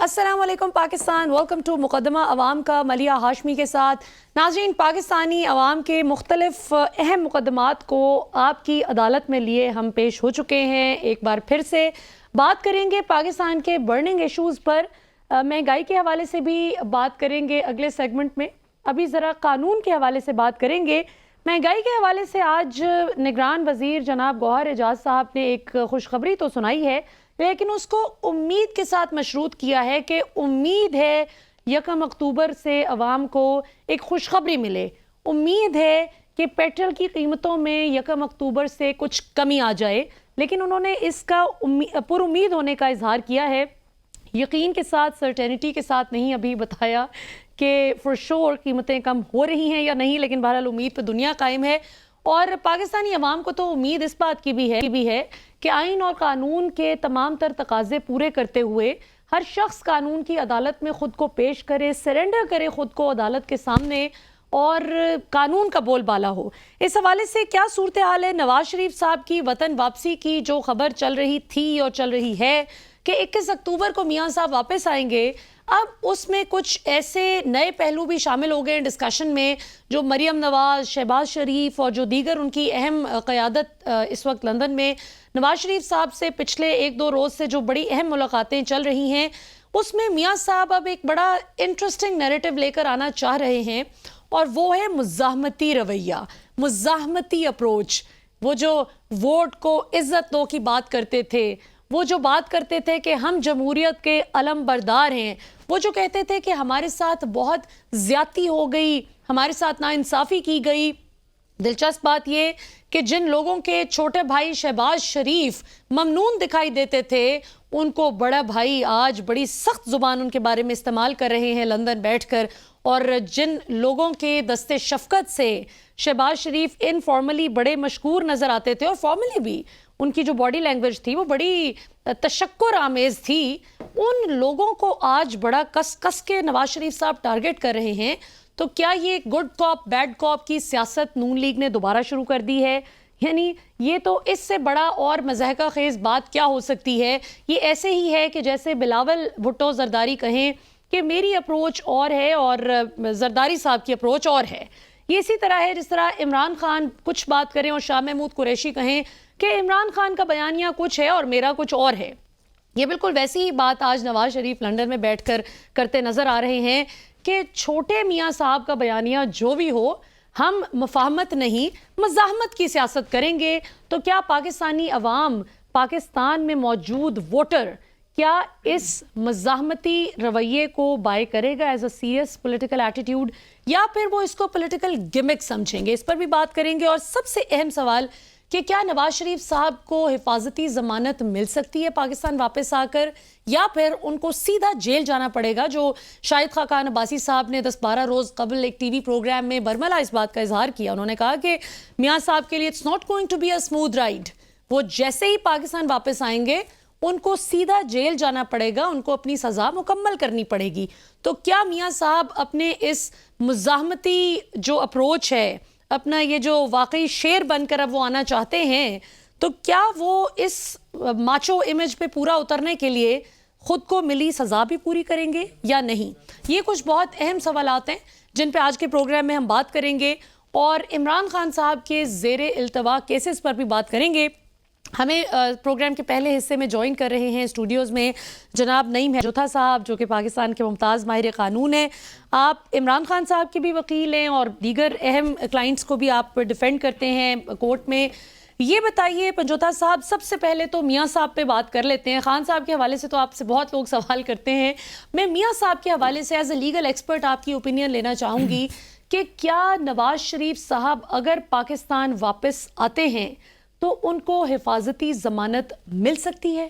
السلام علیکم Pakistan, welcome to مقدمہ عوام کا ملیہ ہاشمی کے ساتھ۔ ناظرین، پاکستانی عوام کے مختلف اہم مقدمات کو آپ کی عدالت میں لیے ہم پیش ہو چکے ہیں۔ ایک بار پھر سے بات کریں گے پاکستان کے برننگ ایشوز پر، مہنگائی کے حوالے سے بھی بات کریں گے اگلے سیگمنٹ میں۔ ابھی ذرا قانون کے حوالے سے بات کریں گے۔ مہنگائی کے حوالے سے آج نگران وزیر جناب گوہر اعجاز صاحب نے ایک خوشخبری تو سنائی ہے، لیکن اس کو امید کے ساتھ مشروط کیا ہے کہ امید ہے 1 اکتوبر سے عوام کو ایک خوشخبری ملے۔ امید ہے کہ پیٹرول کی قیمتوں میں 1 اکتوبر سے کچھ کمی آ جائے، لیکن انہوں نے اس کا پر امید ہونے کا اظہار کیا ہے۔ یقین کے ساتھ، سرٹینٹی کے ساتھ نہیں ابھی بتایا کہ فور شور قیمتیں کم ہو رہی ہیں یا نہیں، لیکن بہرحال امید پہ دنیا قائم ہے۔ اور پاکستانی عوام کو تو امید اس بات کی بھی ہے کہ آئین اور قانون کے تمام تر تقاضے پورے کرتے ہوئے ہر شخص قانون کی عدالت میں خود کو پیش کرے، سرنڈر کرے خود کو عدالت کے سامنے، اور قانون کا بول بالا ہو۔ اس حوالے سے کیا صورتحال ہے؟ نواز شریف صاحب کی وطن واپسی کی جو خبر چل رہی تھی اور چل رہی ہے کہ 21 اکتوبر کو میاں صاحب واپس آئیں گے، اب اس میں کچھ ایسے نئے پہلو بھی شامل ہو گئے ہیں ڈسکشن میں، جو مریم نواز، شہباز شریف اور جو دیگر ان کی اہم قیادت اس وقت لندن میں نواز شریف صاحب سے پچھلے 1-2 روز سے جو بڑی اہم ملاقاتیں چل رہی ہیں، اس میں میاں صاحب اب ایک بڑا انٹرسٹنگ نیریٹو لے کر آنا چاہ رہے ہیں، اور وہ ہے مزاحمتی رویہ، مزاحمتی اپروچ۔ وہ جو ووٹ کو عزت دو کی بات کرتے تھے، وہ جو بات کرتے تھے کہ ہم جمہوریت کے علم بردار ہیں، وہ جو کہتے تھے کہ ہمارے ساتھ بہت زیادتی ہو گئی، ہمارے ساتھ ناانصافی کی گئی۔ دلچسپ بات یہ کہ جن لوگوں کے چھوٹے بھائی شہباز شریف ممنون دکھائی دیتے تھے، ان کو بڑا بھائی آج بڑی سخت زبان ان کے بارے میں استعمال کر رہے ہیں لندن بیٹھ کر۔ اور جن لوگوں کے دستے شفقت سے شہباز شریف انفارملی بڑے مشکور نظر آتے تھے، اور فارملی بھی ان کی جو باڈی لینگویج تھی وہ بڑی تشکر آمیز تھی، ان لوگوں کو آج بڑا کس کس کے نواز شریف صاحب ٹارگٹ کر رہے ہیں۔ تو کیا یہ گڈ کاپ بیڈ کاپ کی سیاست نون لیگ نے دوبارہ شروع کر دی ہے؟ یعنی یہ تو اس سے بڑا اور مضحکہ خیز بات کیا ہو سکتی ہے؟ یہ ایسے ہی ہے کہ جیسے بلاول بھٹو زرداری کہیں کہ میری اپروچ اور ہے اور زرداری صاحب کی اپروچ اور ہے۔ یہ اسی طرح ہے جس طرح عمران خان کچھ بات کریں اور شاہ محمود قریشی کہیں کہ عمران خان کا بیانیہ کچھ ہے اور میرا کچھ اور ہے۔ یہ بالکل ویسی ہی بات آج نواز شریف لندن میں بیٹھ کر کرتے نظر آ رہے ہیں کہ چھوٹے میاں صاحب کا بیانیہ جو بھی ہو، ہم مفاہمت نہیں مزاحمت کی سیاست کریں گے۔ تو کیا پاکستانی عوام، پاکستان میں موجود ووٹر، کیا اس مزاحمتی رویے کو بائی کرے گا as a serious political attitude, یا پھر وہ اس کو پولیٹیکل گمک سمجھیں گے؟ اس پر بھی بات کریں گے۔ اور سب سے اہم سوال کہ کیا نواز شریف صاحب کو حفاظتی ضمانت مل سکتی ہے پاکستان واپس آ کر، یا پھر ان کو سیدھا جیل جانا پڑے گا؟ جو شاہد خاقان عباسی صاحب نے 10-12 روز قبل ایک ٹی وی پروگرام میں برملا اس بات کا اظہار کیا، انہوں نے کہا کہ میاں صاحب کے لیے it's not going to be a smooth ride, وہ جیسے ہی پاکستان واپس آئیں گے ان کو سیدھا جیل جانا پڑے گا، ان کو اپنی سزا مکمل کرنی پڑے گی۔ تو کیا میاں صاحب اپنے اس مزاحمتی جو اپروچ ہے، اپنا یہ جو واقعی شیر بن کر اب وہ آنا چاہتے ہیں، تو کیا وہ اس ماچو امیج پہ پورا اترنے کے لیے خود کو ملی سزا بھی پوری کریں گے یا نہیں؟ یہ کچھ بہت اہم سوالات ہیں جن پہ آج کے پروگرام میں ہم بات کریں گے، اور عمران خان صاحب کے زیر التوا کیسز پر بھی بات کریں گے۔ ہمیں پروگرام کے پہلے حصے میں جوائن کر رہے ہیں اسٹوڈیوز میں جناب نعیم جوتھا صاحب، جو کہ پاکستان کے ممتاز ماہر قانون ہیں۔ آپ عمران خان صاحب کے بھی وکیل ہیں اور دیگر اہم کلائنٹس کو بھی آپ ڈیفینڈ کرتے ہیں کورٹ میں۔ یہ بتائیے پنجوتھا صاحب، سب سے پہلے تو میاں صاحب پہ بات کر لیتے ہیں۔ خان صاحب کے حوالے سے تو آپ سے بہت لوگ سوال کرتے ہیں، میں میاں صاحب کے حوالے سے ایز اے لیگل ایکسپرٹ آپ کی اوپینین لینا چاہوں گی کہ کیا نواز شریف صاحب اگر پاکستان واپس آتے ہیں تو ان کو حفاظتی ضمانت مل سکتی ہے؟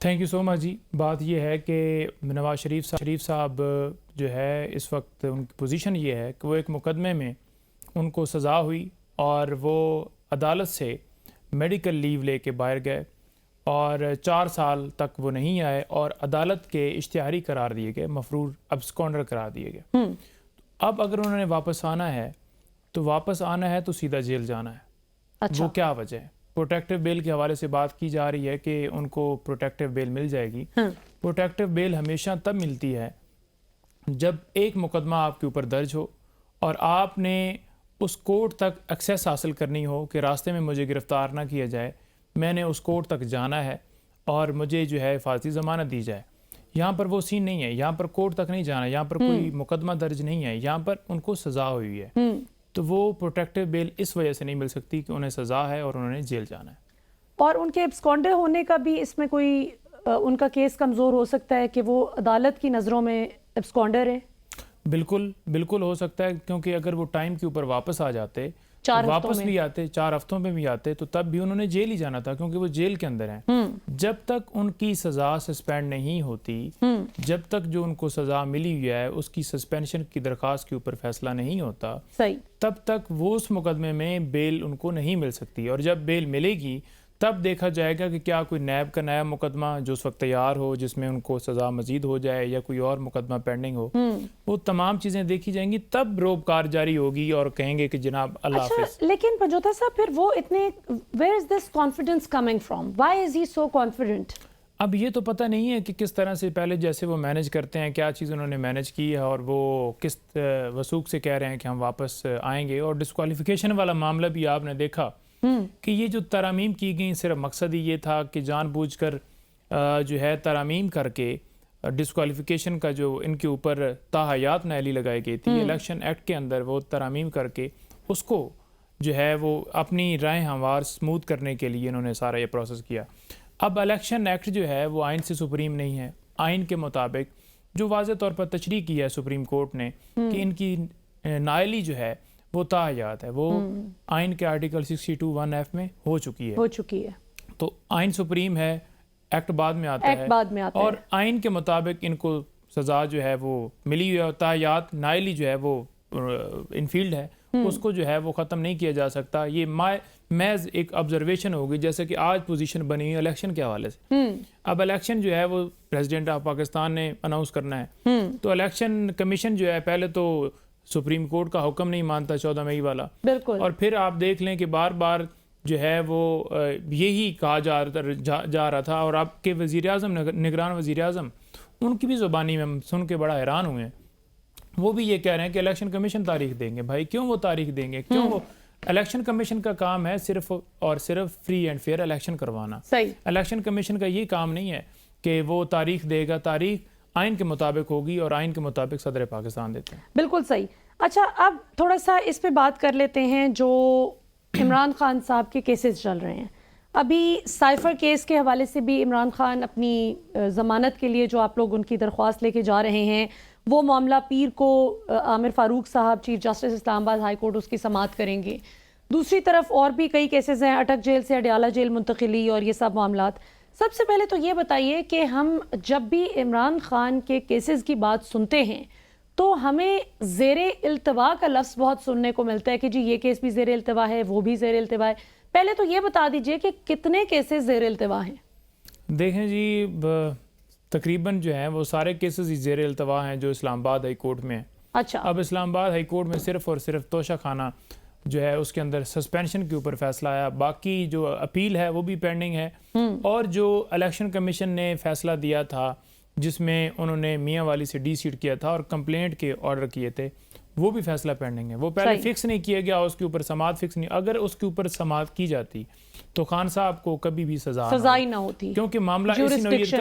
تھینک یو سو مچ جی۔ بات یہ ہے کہ نواز شریف صاحب جو ہے اس وقت ان کی پوزیشن یہ ہے کہ وہ ایک مقدمے میں ان کو سزا ہوئی اور وہ عدالت سے میڈیکل لیو لے کے باہر گئے، اور 4 سال تک وہ نہیں آئے، اور عدالت کے اشتہاری قرار دیے گئے، مفرور ابسکونڈر قرار دیے گئے۔ اب اگر انہوں نے واپس آنا ہے تو سیدھا جیل جانا ہے۔ وہ کیا وجہ ہے؟ پروٹیکٹیو بیل کے حوالے سے بات کی جا رہی ہے کہ ان کو پروٹیکٹیو بیل مل جائے گی. پروٹیکٹیو بیل ہمیشہ تب ملتی ہے جب ایک مقدمہ آپ کے اوپر درج ہو اور آپ نے اس کورٹ تک ایکسیس حاصل کرنی ہو کہ راستے میں مجھے گرفتار نہ کیا جائے, میں نے اس کورٹ تک جانا ہے اور مجھے جو ہے حفاظتی ضمانت دی جائے. یہاں پر وہ سین نہیں ہے, یہاں پر کورٹ تک نہیں جانا, یہاں پر کوئی مقدمہ درج نہیں ہے, یہاں پر ان کو سزا ہوئی ہے. تو وہ پروٹیکٹیو بیل اس وجہ سے نہیں مل سکتی کہ انہیں سزا ہے اور انہوں نے جیل جانا ہے. اور ان کے ابسکانڈر ہونے کا بھی اس میں کوئی ان کا کیس کمزور ہو سکتا ہے کہ وہ عدالت کی نظروں میں ابسکانڈر ہے؟ بالکل ہو سکتا ہے, کیونکہ اگر وہ ٹائم کے اوپر واپس آ جاتے, واپس بھی آتے 4 ہفتوں میں بھی آتے, تو تب بھی انہوں نے جیل ہی جانا تھا کیونکہ وہ جیل کے اندر ہیں. جب تک ان کی سزا سسپینڈ نہیں ہوتی, جب تک جو ان کو سزا ملی ہوئی ہے اس کی سسپینشن کی درخواست کے اوپر فیصلہ نہیں ہوتا, تب تک وہ اس مقدمے میں بیل ان کو نہیں مل سکتی. اور جب بیل ملے گی تب دیکھا جائے گا کہ کیا کوئی نیب کا نیا مقدمہ جو اس وقت تیار ہو جس میں ان کو سزا مزید ہو جائے یا کوئی اور مقدمہ پینڈنگ ہو. وہ تمام چیزیں دیکھی جائیں گی, تب روبکار جاری ہوگی اور کہیں گے کہ جناب اللہ حافظ. لیکن پنجوتا صاحب پھر وہ اتنے where is this confidence coming from? Why is he so confident? اب یہ تو پتہ نہیں ہے کہ کس طرح سے پہلے جیسے وہ مینج کرتے ہیں, کیا چیز انہوں نے مینج کی ہے اور وہ کس وثوق سے کہہ رہے ہیں کہ ہم واپس آئیں گے. اور ڈسکوالیفیکیشن والا معاملہ بھی آپ نے دیکھا کہ یہ جو ترامیم کی گئی صرف مقصد ہی یہ تھا کہ جان بوجھ کر جو ہے ترامیم کر کے ڈسکوالیفیکیشن کا جو ان کے اوپر تاحیات نااہلی لگائی گئی تھی الیکشن ایکٹ کے اندر, وہ ترامیم کر کے اس کو جو ہے وہ اپنی رائے ہموار سموتھ کرنے کے لیے انہوں نے سارا یہ پروسیس کیا. اب الیکشن ایکٹ جو ہے وہ آئین سے سپریم نہیں ہے. آئین کے مطابق جو واضح طور پر تشریح کی ہے سپریم کورٹ نے کہ ان کی نااہلی جو ہے وہ تاحیات ہے, وہ آئین کے آرٹیکل 62(1)(f) میں ہو چکی ہے. تو آئین سپریم ہے, ایکٹ بعد میں آتا ہے, اور آئین کے مطابق ان کو سزا جو ہے وہ ملی ہوئی ہے. تاحیات نااہلی جو ہے وہ انفیلڈ ہے, اس کو جو ہے وہ ختم نہیں کیا جا سکتا. یہ محض ایک آبزرویشن ہوگی, جیسے کہ آج پوزیشن بنی ہوئی الیکشن کے حوالے سے. اب الیکشن جو ہے وہ پریزیڈنٹ آف پاکستان نے اناؤنس کرنا ہے, تو الیکشن کمیشن جو ہے پہلے تو سپریم کورٹ کا حکم نہیں مانتا 14 مئی والا, اور پھر آپ دیکھ لیں کہ بار بار جو ہے وہ یہی کہا جا رہا تھا. اور آپ کے وزیر اعظم, نگران وزیر اعظم, ان کی بھی زبانی میں سن کے بڑا حیران ہوئے ہیں. وہ بھی یہ کہہ رہے ہیں کہ الیکشن کمیشن تاریخ دیں گے. بھائی کیوں وہ تاریخ دیں گے؟ کیوں وہ الیکشن کمیشن کا کام ہے صرف اور صرف فری اینڈ فیئر الیکشن کروانا. الیکشن کمیشن کا یہ کام نہیں ہے کہ وہ تاریخ دے گا. تاریخ آئین کے مطابق ہوگی اور آئین کے مطابق صدر پاکستان دیتے ہیں. بالکل صحیح. اچھا, اب تھوڑا سا اس پہ بات کر لیتے ہیں جو عمران خان صاحب کے کیسز چل رہے ہیں. ابھی سائفر کیس کے حوالے سے بھی عمران خان اپنی ضمانت کے لیے جو آپ لوگ ان کی درخواست لے کے جا رہے ہیں, وہ معاملہ پیر کو عامر فاروق صاحب چیف جسٹس اسلام آباد ہائی کورٹ اس کی سماعت کریں گے. دوسری طرف اور بھی کئی کیسز ہیں, اٹک جیل سے اڈیالہ جیل منتقلی اور یہ سب معاملات. سب سے پہلے تو یہ بتائیے کہ ہم جب بھی عمران خان کے کیسز کی بات سنتے ہیں تو ہمیں زیر التوا کا لفظ بہت سننے کو ملتا ہے کہ جی یہ کیس بھی زیر التوا ہے, وہ بھی زیر التوا ہے. پہلے تو یہ بتا دیجئے کہ کتنے کیسز زیر التوا ہیں؟ دیکھیں جی, تقریباً جو ہیں وہ سارے کیسز ہی زیر التوا ہیں جو اسلام آباد ہائی کورٹ میں ہیں. اچھا, اب اسلام آباد ہائی کورٹ میں صرف اور صرف توشہ خانہ جو ہے اس کے اندر سسپینشن کے اوپر فیصلہ آیا. باقی جو اپیل ہے وہ بھی پینڈنگ ہے, اور جو الیکشن کمیشن نے فیصلہ دیا تھا جس میں انہوں نے میاں والی سے ڈی سیٹ کیا تھا اور کمپلینٹ کے آرڈر کیے تھے, وہ بھی فیصلہ پینڈنگ ہے. وہ پہلے فکس نہیں کیا گیا, اس کے اوپر سماعت فکس نہیں. اگر اس کے اوپر سماعت کی جاتی تو خان صاحب کو کبھی بھی سزا ہی نہ ہوتی, کیونکہ معاملہ اسی نوعیت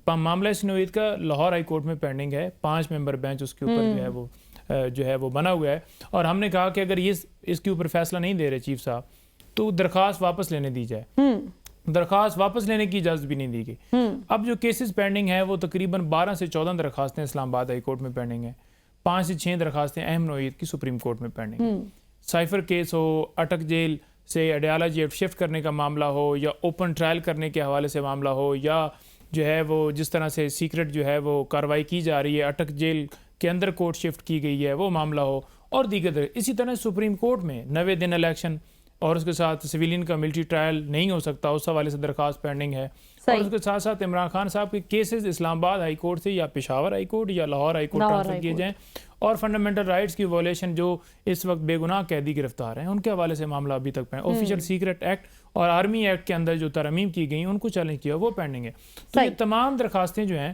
کا معاملہ اس نوعیت کا لاہور ہائی کورٹ میں پینڈنگ ہے. 5 ممبر بینچ اس کے اوپر جو ہے وہ بنا ہوا ہے. اور ہم نے کہا کہ اگر یہ اس کے اوپر فیصلہ نہیں دے رہے چیف صاحب تو درخواست واپس لینے دی جائے. درخواست واپس لینے کی اجازت بھی نہیں دی گئی. اب جو کیسز پینڈنگ ہیں وہ تقریباً 12 سے 14 درخواستیں اسلام آباد ہائی کورٹ میں پینڈنگ ہیں. 5 سے 6 درخواستیں اہم نوعیت کی سپریم کورٹ میں پینڈنگ ہیں. سائفر کیس ہو, اٹک جیل سے اڈیالہ جیل شفٹ کرنے کا معاملہ ہو, یا اوپن ٹرائل کرنے کے حوالے سے معاملہ ہو, یا جو ہے وہ جس طرح سے سیکرٹ جو ہے وہ کارروائی کی جا رہی ہے, اٹک جیل کے اندر کورٹ شفٹ کی گئی ہے, وہ معاملہ ہو, اور دیگر. اسی طرح سپریم کورٹ میں 90 دن الیکشن اور اس کے ساتھ سویلین کا ملٹری ٹرائل نہیں ہو سکتا, اس حوالے سے درخواست پینڈنگ ہے. اور اس کے ساتھ ساتھ عمران خان صاحب کے کیسز اسلام آباد ہائی کورٹ سے یا پشاور ہائی کورٹ یا لاہور ہائی کورٹ ٹرانسفر کیے جائیں, اور فنڈامنٹل رائٹس کی وائلیشن جو اس وقت بے گناہ قیدی گرفتار ہیں ان کے حوالے سے معاملہ ابھی تک پینڈنگ. آفیشیل سیکرٹ ایکٹ اور آرمی ایکٹ کے اندر جو ترامیم کی گئی ان کو چیلنج کیا وہ پینڈنگ ہے. تو یہ تمام درخواستیں جو ہیں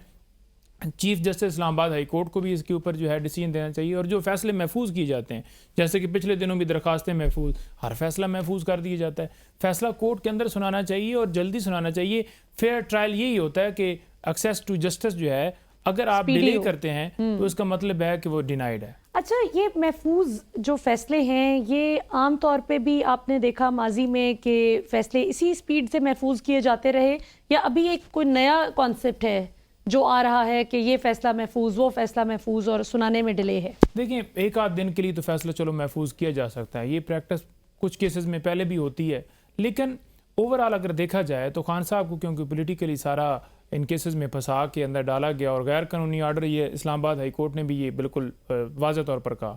چیف جسٹس اسلام آباد ہائی کورٹ کو بھی اس کے اوپر جو ہے ڈیسیژن دینا چاہیے, اور جو فیصلے محفوظ کیے جاتے ہیں جیسے کہ پچھلے دنوں بھی درخواستیں محفوظ, ہر فیصلہ محفوظ کر دیا جاتا ہے. فیصلہ کورٹ کے اندر سنانا چاہیے اور جلدی سنانا چاہیے. فیئر ٹرائل یہی ہوتا ہے کہ ایکسیس ٹو جسٹس جو ہے اگر آپ ڈیلے کرتے ہیں تو اس کا مطلب ہے کہ وہ ڈینائیڈ ہے. اچھا, یہ محفوظ جو فیصلے ہیں یہ عام طور پہ بھی آپ نے دیکھا ماضی میں کہ فیصلے اسی سپیڈ سے محفوظ کیے جاتے رہے, یا ابھی ایک کوئی نیا کانسیپٹ ہے جو آ رہا ہے کہ یہ فیصلہ محفوظ وہ فیصلہ محفوظ اور سنانے میں ڈیلے ہے؟ دیکھیں, ایک آدھ دن کے لیے تو فیصلہ چلو محفوظ کیا جا سکتا ہے, یہ پریکٹس کچھ کیسز میں پہلے بھی ہوتی ہے, لیکن اوور آل اگر دیکھا جائے تو خان صاحب کو کیونکہ پولیٹیکلی سارا ان کیسز میں پھنسا کے اندر ڈالا گیا اور غیر قانونی آرڈر, یہ اسلام آباد ہائی کورٹ نے بھی یہ بالکل واضح طور پر کہا.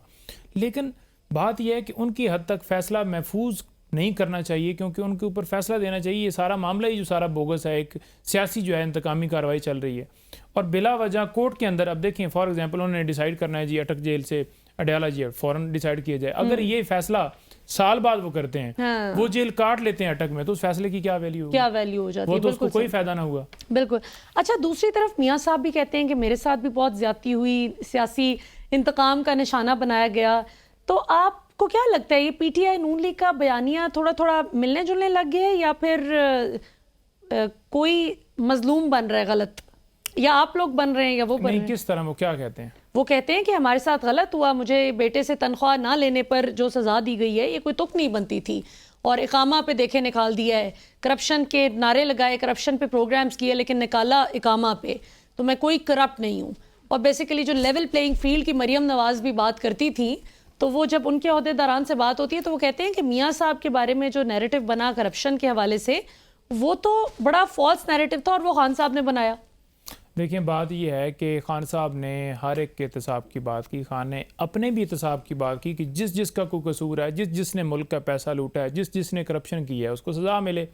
لیکن بات یہ ہے کہ ان کی حد تک فیصلہ محفوظ نہیں کرنا چاہیے, کیونکہ ان کے اوپر فیصلہ دینا چاہیے. یہ سارا معاملہ ہی جو سارا بوگس ہے, ایک سیاسی جو ہے انتقامی کارروائی چل رہی ہے, اور بلا وجہ کورٹ کے اندر اب دیکھیں فار ایگزامپل انہوں نے ڈیسائیڈ کرنا ہے جی اٹک جیل سے اڈیالہ جیل فوراً ڈیسائیڈ کیا جائے. اگر یہ فیصلہ سال بعد وہ کرتے ہیں, وہ جیل کاٹ لیتے ہیں اٹک میں, تو اس فیصلے کی کیا ویلیو ہوگی؟ کیا ویلیو ہو جاتی ہے, وہ تو اس کو کوئی فائدہ نہ ہوا. بالکل. اچھا, دوسری طرف میاں صاحب بھی کہتے ہیں کہ میرے ساتھ بھی بہت زیادتی ہوئی, سیاسی انتقام کا نشانہ بنایا گیا. تو آپ کو کیا لگتا ہے یہ P T I known league کا بیانیہ تھوڑا تھوڑا ملنے جلنے لگ گیا ہے, یا پھر کوئی مظلوم بن رہا ہے غلط, یا آپ لوگ بن رہے ہیں یا وہ بن رہے ہیں؟ کس طرح وہ کیا کہتے ہیں؟ وہ کہتے ہیں کہ ہمارے ساتھ غلط ہوا, مجھے بیٹے سے تنخواہ نہ لینے پر جو سزا دی گئی ہے یہ کوئی تک نہیں بنتی تھی, اور اقامہ پہ دیکھے نکال دیا ہے, کرپشن کے نعرے لگائے, کرپشن پہ پروگرامز کیے, لیکن نکالا اقامہ پہ, تو میں کوئی کرپٹ نہیں ہوں. اور بیسیکلی جو لیول پلینگ فیلڈ کی مریم نواز بھی بات کرتی تھی, تو وہ جب ان کے عہدے داران سے بات ہوتی ہے تو وہ کہتے ہیں کہ میاں صاحب کے بارے میں جو نیریٹو بنا کرپشن کے حوالے سے, وہ تو بڑا فالس نیریٹو تھا اور وہ خان صاحب نے بنایا. دیکھیں, بات یہ ہے کہ خان صاحب نے ہر ایک کے احتساب کی بات کی, خان نے اپنے بھی احتساب کی بات کی کہ جس جس کا کوئی قصور ہے, جس نے ملک کا پیسہ لوٹا ہے, جس نے کرپشن کیا ہے اس کو سزا ملے.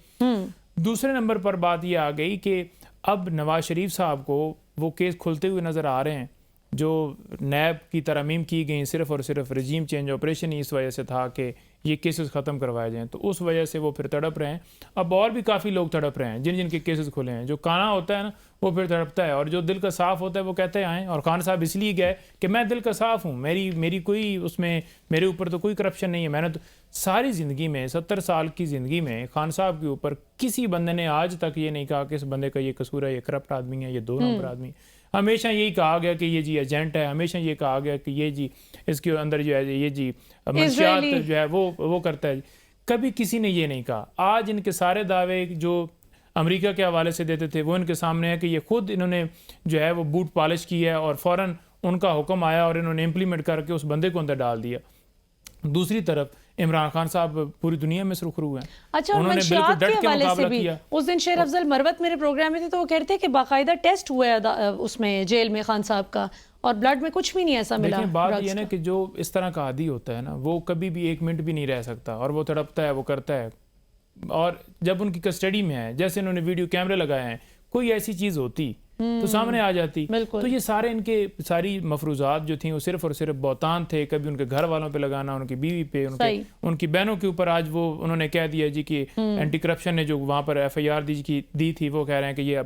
دوسرے نمبر پر بات یہ آ گئی کہ اب نواز شریف صاحب کو وہ کیس کھلتے ہوئے نظر آ رہے ہیں جو نیب کی ترامیم کی گئی صرف اور صرف رجیم چینج آپریشن ہی اس وجہ سے تھا کہ یہ کیسز ختم کروائے جائیں, تو اس وجہ سے وہ پھر تڑپ رہے ہیں. اب اور بھی کافی لوگ تڑپ رہے ہیں جن کے کیسز کھلے ہیں. جو کانا ہوتا ہے نا وہ پھر تڑپتا ہے, اور جو دل کا صاف ہوتا ہے وہ کہتے آئیں. اور خان صاحب اس لیے گئے کہ میں دل کا صاف ہوں, میری کوئی اس میں میرے اوپر تو کوئی کرپشن نہیں ہے. میں نے تو ساری زندگی میں 70 سال کی زندگی میں خان صاحب کے اوپر کسی بندے نے آج تک یہ نہیں کہا کہ اس بندے کا یہ قصور ہے, یہ کرپٹ آدمی ہے, یہ 2 نمبر آدمی. ہمیشہ یہی کہا گیا کہ یہ جی ایجنٹ ہے, ہمیشہ یہ کہا گیا کہ یہ جی اس کے اندر جو ہے یہ جی منشیات جو ہے وہ کرتا ہے. کبھی کسی نے یہ نہیں کہا. آج ان کے سارے دعوے جو امریکہ کے حوالے سے دیتے تھے وہ ان کے سامنے ہے کہ یہ خود انہوں نے جو ہے وہ بوٹ پالش کی ہے, اور فوراً ان کا حکم آیا اور انہوں نے امپلیمنٹ کر کے اس بندے کو اندر ڈال دیا. دوسری طرف عمران خان صاحب پوری دنیا میں سرخرو ہیں. اچھا, انہوں نے منشیات بالکل ڈٹ کے کے حوالے سے مقابلہ بھی کیا. اس دن شیر افضل مروت میرے پروگرام میں تھے تو وہ کہتے ہیں کہ باقاعدہ ٹیسٹ ہوا ہے اس میں جیل میں خان صاحب کا, اور بلڈ میں کچھ بھی نہیں ایسا ملا. لیکن بات یہ نا کہ جو اس طرح کا عادی ہوتا ہے نا وہ کبھی بھی 1 منٹ بھی نہیں رہ سکتا, اور وہ تڑپتا ہے, وہ کرتا ہے. اور جب ان کی کسٹڈی میں ہے, جیسے انہوں نے ویڈیو کیمرے لگائے ہیں, کوئی ایسی چیز ہوتی تو سامنے آ جاتی. تو یہ سارے ان کے ساری مفروضات جو تھیں وہ صرف اور صرف بہتان تھے. کبھی ان کے گھر والوں پہ لگانا, ان کی بیوی پہ, ان کی بہنوں کے اوپر. آج وہ انہوں نے کہہ دیا جی کہ اینٹی کرپشن نے جو وہاں پر FIR دی تھی وہ کہہ رہے ہیں کہ یہ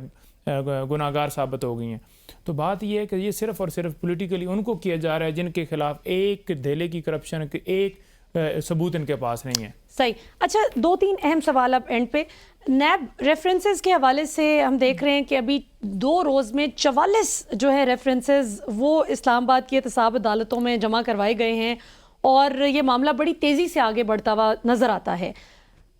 اب گناہ گار ثابت ہو گئی ہیں. تو بات یہ ہے کہ یہ صرف اور صرف پولیٹیکلی ان کو کیا جا رہا ہے جن کے خلاف ایک دھیلے کی کرپشن کے ایک ثبوت ان کے پاس نہیں ہے. صحیح. اچھا, 2-3 اہم سوال اب اینڈ پہ. نیب ریفرنسز کے حوالے سے ہم دیکھ رہے ہیں کہ ابھی 2 روز میں 44 جو ہے ریفرنسز وہ اسلام آباد کی احتساب عدالتوں میں جمع کروائے گئے ہیں, اور یہ معاملہ بڑی تیزی سے آگے بڑھتا ہوا نظر آتا ہے.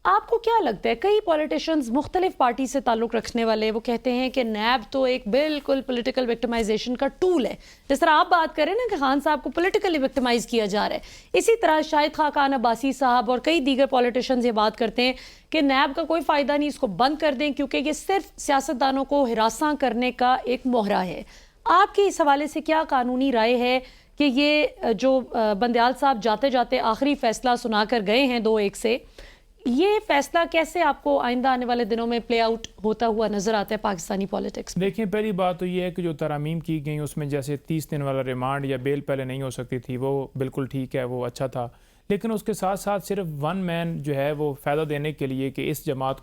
آپ کو کیا لگتا ہے, کئی پولیٹیشنز مختلف پارٹی سے تعلق رکھنے والے وہ کہتے ہیں کہ نیب تو ایک بالکل پولیٹیکل وکٹمائزیشن کا ٹول ہے. جس طرح آپ بات کریں نا کہ خان صاحب کو پولیٹیکلی وکٹمائز کیا جا رہا ہے, اسی طرح شاہد خاقان عباسی صاحب اور کئی دیگر پولیٹیشنز یہ بات کرتے ہیں کہ نیب کا کوئی فائدہ نہیں, اس کو بند کر دیں کیونکہ یہ صرف سیاستدانوں کو ہراساں کرنے کا ایک مہرہ ہے. آپ کی اس حوالے سے کیا قانونی رائے ہے کہ یہ جو بندیال صاحب جاتے جاتے آخری فیصلہ سنا کر گئے ہیں 2-1 سے, یہ فیصلہ کیسے آپ کو آئندہ آنے والے دنوں میں پلے آؤٹ ہوتا ہوا نظر آتا ہے پاکستانی پالیٹکس میں؟ دیکھیں پہلی بات تو یہ ہے کہ جو ترامیم کی گئیں اس میں جیسے 30 دن والا ریمانڈ یا بیل پہلے نہیں ہو سکتی تھی، وہ بالکل ٹھیک ہے، وہ اچھا تھا، لیکن اس کے ساتھ ساتھ صرف ون مین جو ہے وہ فائدہ دینے کے لیے کہ اس جماعت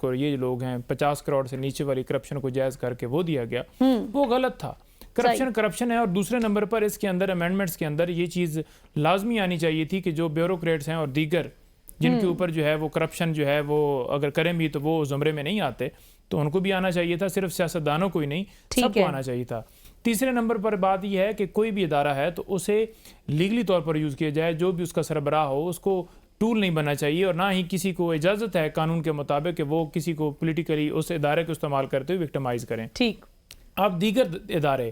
کو یہ لوگ ہیں 50 کروڑ سے نیچے والی کرپشن کو جائز کر کے وہ دیا گیا، وہ غلط تھا۔ کرپشن ہے، اور دوسرے نمبر پر اس کے اندر امینڈمنٹس کے اندر یہ چیز لازمی آنی چاہیے تھی کہ جو بیوروکریٹس ہیں اور دیگر جن کے اوپر جو ہے وہ کرپشن جو ہے وہ اگر کریں بھی تو وہ زمرے میں نہیں آتے، تو ان کو بھی آنا چاہیے تھا، صرف سیاستدانوں کو ہی نہیں، سب کو آنا چاہیے تھا۔ تیسرے نمبر پر بات یہ ہے کہ کوئی بھی ادارہ ہے تو اسے لیگلی طور پر یوز کیا جائے، جو بھی اس کا سربراہ ہو اس کو ٹول نہیں بننا چاہیے، اور نہ ہی کسی کو اجازت ہے قانون کے مطابق کہ وہ کسی کو پولیٹیکلی اس ادارے کو استعمال کرتے ہوئے وکٹمائز کریں۔ ٹھیک، اب دیگر ادارے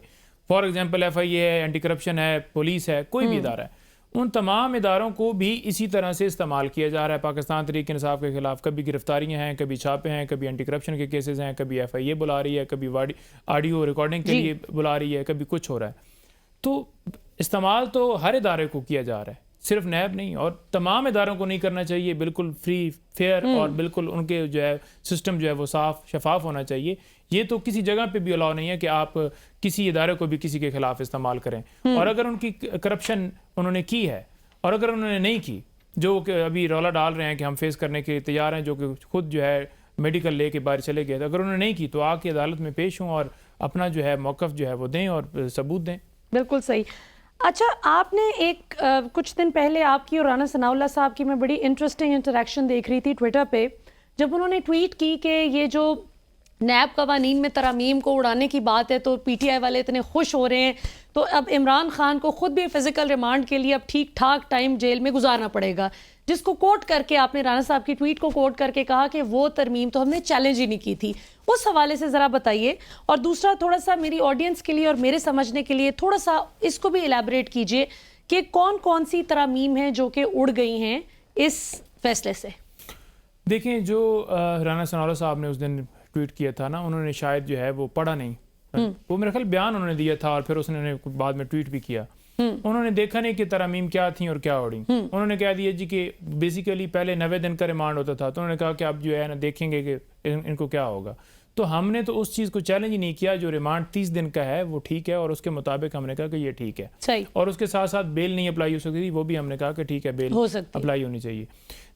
فار ایگزامپل FIA ہے، اینٹی کرپشن ہے، پولیس ہے، کوئی بھی ادارہ ہے، ان تمام اداروں کو بھی اسی طرح سے استعمال کیا جا رہا ہے پاکستان تحریک انصاف کے خلاف۔ کبھی گرفتاریاں ہیں، کبھی چھاپے ہیں، کبھی اینٹی کرپشن کے کیسز ہیں، کبھی FIA بلا رہی ہے، کبھی آڈیو ریکارڈنگ کے لیے بلا رہی ہے، کبھی کچھ ہو رہا ہے۔ تو استعمال تو ہر ادارے کو کیا جا رہا ہے، صرف نیب نہیں، اور تمام اداروں کو نہیں کرنا چاہیے، بالکل فری فیئر اور بالکل ان کے جو ہے سسٹم جو ہے وہ صاف شفاف ہونا چاہیے۔ یہ تو کسی جگہ پہ بھی الاؤ نہیں ہے کہ آپ کسی ادارے کو بھی کسی کے خلاف استعمال کریں، اور اگر ان کی کرپشن انہوں نے کی ہے اور اگر انہوں نے نہیں کی، جو کہ ابھی رولا ڈال رہے ہیں کہ ہم فیس کرنے کے تیار ہیں، جو کہ خود جو ہے میڈیکل لے کے باہر چلے گئے، اگر انہوں نے نہیں کی تو آ کے عدالت میں پیش ہوں اور اپنا جو ہے موقف جو ہے وہ دیں اور ثبوت دیں۔ بالکل صحیح۔ اچھا، آپ نے ایک کچھ دن پہلے آپ کی اور رانا ثناء اللہ صاحب کی میں بڑی انٹرسٹنگ انٹریکشن دیکھ رہی تھی ٹویٹر پہ، جب انہوں نے ٹویٹ کی کہ یہ جو نیب قوانین میں ترامیم کو اڑانے کی بات ہے تو PTI والے اتنے خوش ہو رہے ہیں، تو اب عمران خان کو خود بھی فزیکل ریمانڈ کے لیے اب ٹھیک ٹھاک ٹائم جیل میں گزارنا پڑے گا، جس کو کوٹ کر کے آپ نے رانا صاحب کی ٹویٹ کو کوٹ کر کے کہا کہ وہ ترمیم تو ہم نے چیلنج ہی نہیں کی تھی۔ اس حوالے سے ذرا بتائیے، اور دوسرا تھوڑا سا میری آڈینس کے لیے اور میرے سمجھنے کے لیے تھوڑا سا اس کو بھی الیبوریٹ کیجئے کہ کون کون سی ترامیم ہیں جو کہ اڑ گئی ہیں اس فیصلے سے۔ دیکھیں، جو رانا ثناء اللہ صاحب نے اس دن ٹویٹ کیا تھا نا، انہوں نے شاید جو ہے وہ پڑھا نہیں، وہ میرے خیال بیان انہوں نے دیا تھا اور پھر اس نے بعد میں ٹویٹ بھی کیا، انہوں نے دیکھا نہیں کہ ترامیم کیا تھیں اور کیا اڑیں۔ انہوں نے کہہ دیا جی کہ بیسیکلی پہلے 90 دن کا ریمانڈ ہوتا تھا، تو انہوں نے کہا کہ اب جو ہے نا دیکھیں گے کہ ان کو کیا ہوگا۔ تو ہم نے تو اس چیز کو چیلنج ہی نہیں کیا، جو ریمانڈ 30 دن کا ہے وہ ٹھیک ہے، اور اس کے مطابق ہم نے کہا کہ یہ ٹھیک ہے، اور اس کے ساتھ ساتھ بیل نہیں اپلائی ہو سکتی تھی، وہ بھی ہم نے کہا کہ ٹھیک ہے، بیل اپلائی ہونی چاہیے۔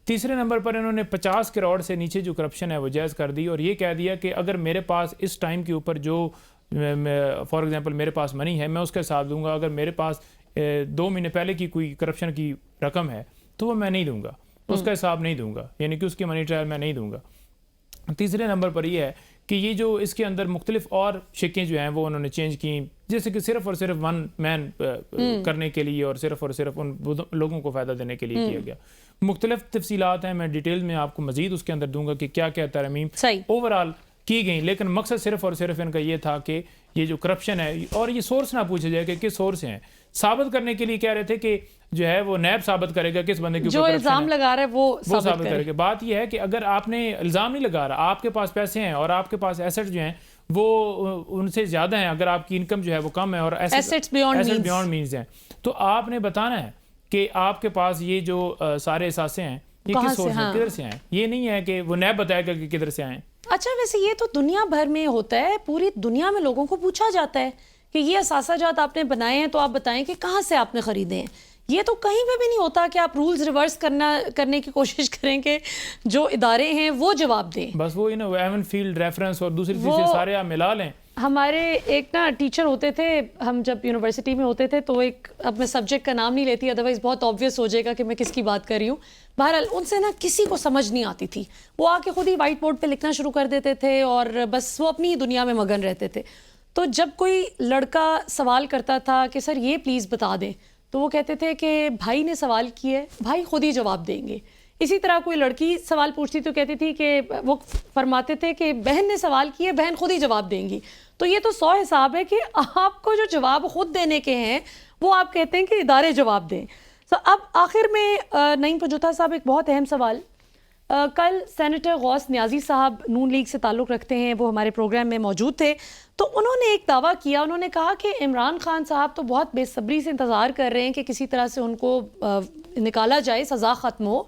تیسرے نمبر پر انہوں نے 50 کروڑ سے نیچے جو کرپشن ہے وہ جائز کر دی، اور یہ کہہ دیا کہ اگر میرے پاس اس ٹائم کے اوپر جو فار ایگزامپل میرے پاس منی ہے میں اس کا حساب دوں گا، اگر میرے پاس 2 مہینے پہلے کی کوئی کرپشن کی رقم ہے تو وہ میں نہیں دوں گا، اس کا حساب نہیں دوں گا، یعنی کہ اس کی منی ٹرائل میں نہیں دوں گا۔ تیسرے نمبر پر یہ ہے کہ یہ جو اس کے اندر مختلف اور شکیں جو ہیں وہ انہوں نے چینج کی، جیسے کہ صرف اور صرف ون مین کرنے کے لیے اور صرف ان لوگوں کو فائدہ دینے کے لیے کیا گیا۔ مختلف تفصیلات ہیں، میں ڈیٹیل میں آپ کو مزید اس کے اندر دوں گا کہ کیا کیا ترامیم اوور آل کی گئیں، لیکن مقصد صرف اور صرف ان کا یہ تھا کہ یہ جو کرپشن ہے، اور یہ سورس نہ پوچھا جائے کہ کس سورس سے ہیں، ثابت کرنے کے لیے کہہ رہے تھے کہ جو ہے وہ نیب ثابت کرے گا کس بندے کے اوپر جو الزام لگا رہا ہے وہ ثابت کرے گا۔ بات یہ ہے کہ اگر آپ نے الزام نہیں لگا رہا، آپ کے پاس پیسے ہیں اور آپ کے پاس ایسٹ جو ہیں وہ ان سے زیادہ ہیں، اگر آپ کی انکم جو ہے وہ کم ہے اور ایسٹ بیونڈ مینز ہیں، تو آپ نے بتانا ہے کہ آپ کے پاس یہ جو سارے اثاثے ہیں یہ کس سورس سے، کدھر سے آئیں۔ یہ نہیں ہے کہ وہ نیب بتائے گا کہ کدھر سے آئیں۔ اچھا، ویسے یہ تو دنیا بھر میں ہوتا ہے، پوری دنیا میں لوگوں کو پوچھا جاتا ہے کہ یہ اثاثہ جات آپ نے بنائے ہیں تو آپ بتائیں کہ کہاں سے آپ نے خریدے ہیں۔ یہ تو کہیں پہ بھی نہیں ہوتا کہ آپ رولز ریورس کرنے کی کوشش کریں کہ جو ادارے ہیں وہ جواب دیں۔ بس وہ ایون فیلڈ ریفرنس اور دوسری چیزیں سارے آپ ملا لیں۔ ہمارے ایک نا ٹیچر ہوتے تھے، ہم جب یونیورسٹی میں ہوتے تھے تو ایک، اب میں سبجیکٹ کا نام نہیں لیتی ادروائز بہت آبویس ہو جائے گا کہ میں کس کی بات کر رہی ہوں، بہرحال ان سے نا کسی کو سمجھ نہیں آتی تھی، وہ آ کے خود ہی وائٹ بورڈ پہ لکھنا شروع کر دیتے تھے اور بس وہ اپنی دنیا میں مگن رہتے تھے۔ تو جب کوئی لڑکا سوال کرتا تھا کہ سر یہ پلیز بتا دیں، تو وہ کہتے تھے کہ بھائی نے سوال کیا ہے، بھائی خود ہی جواب دیں گے۔ اسی طرح کوئی لڑکی سوال پوچھتی تو کہتی تھی کہ وہ فرماتے تھے کہ بہن نے سوال کیا، بہن خود ہی جواب دیں گی۔ تو یہ تو 100 حساب ہے کہ آپ کو جو جواب خود دینے کے ہیں وہ آپ کہتے ہیں کہ ادارے جواب دیں۔ اب آخر میں نعیم پنجوتا صاحب، ایک بہت اہم سوال، کل سینیٹر غوث نیازی صاحب نون لیگ سے تعلق رکھتے ہیں، وہ ہمارے پروگرام میں موجود تھے، تو انہوں نے ایک دعویٰ کیا، انہوں نے کہا کہ عمران خان صاحب تو بہت بے صبری سے انتظار کر رہے ہیں کہ کسی طرح سے ان کو نکالا جائے، سزا ختم ہو،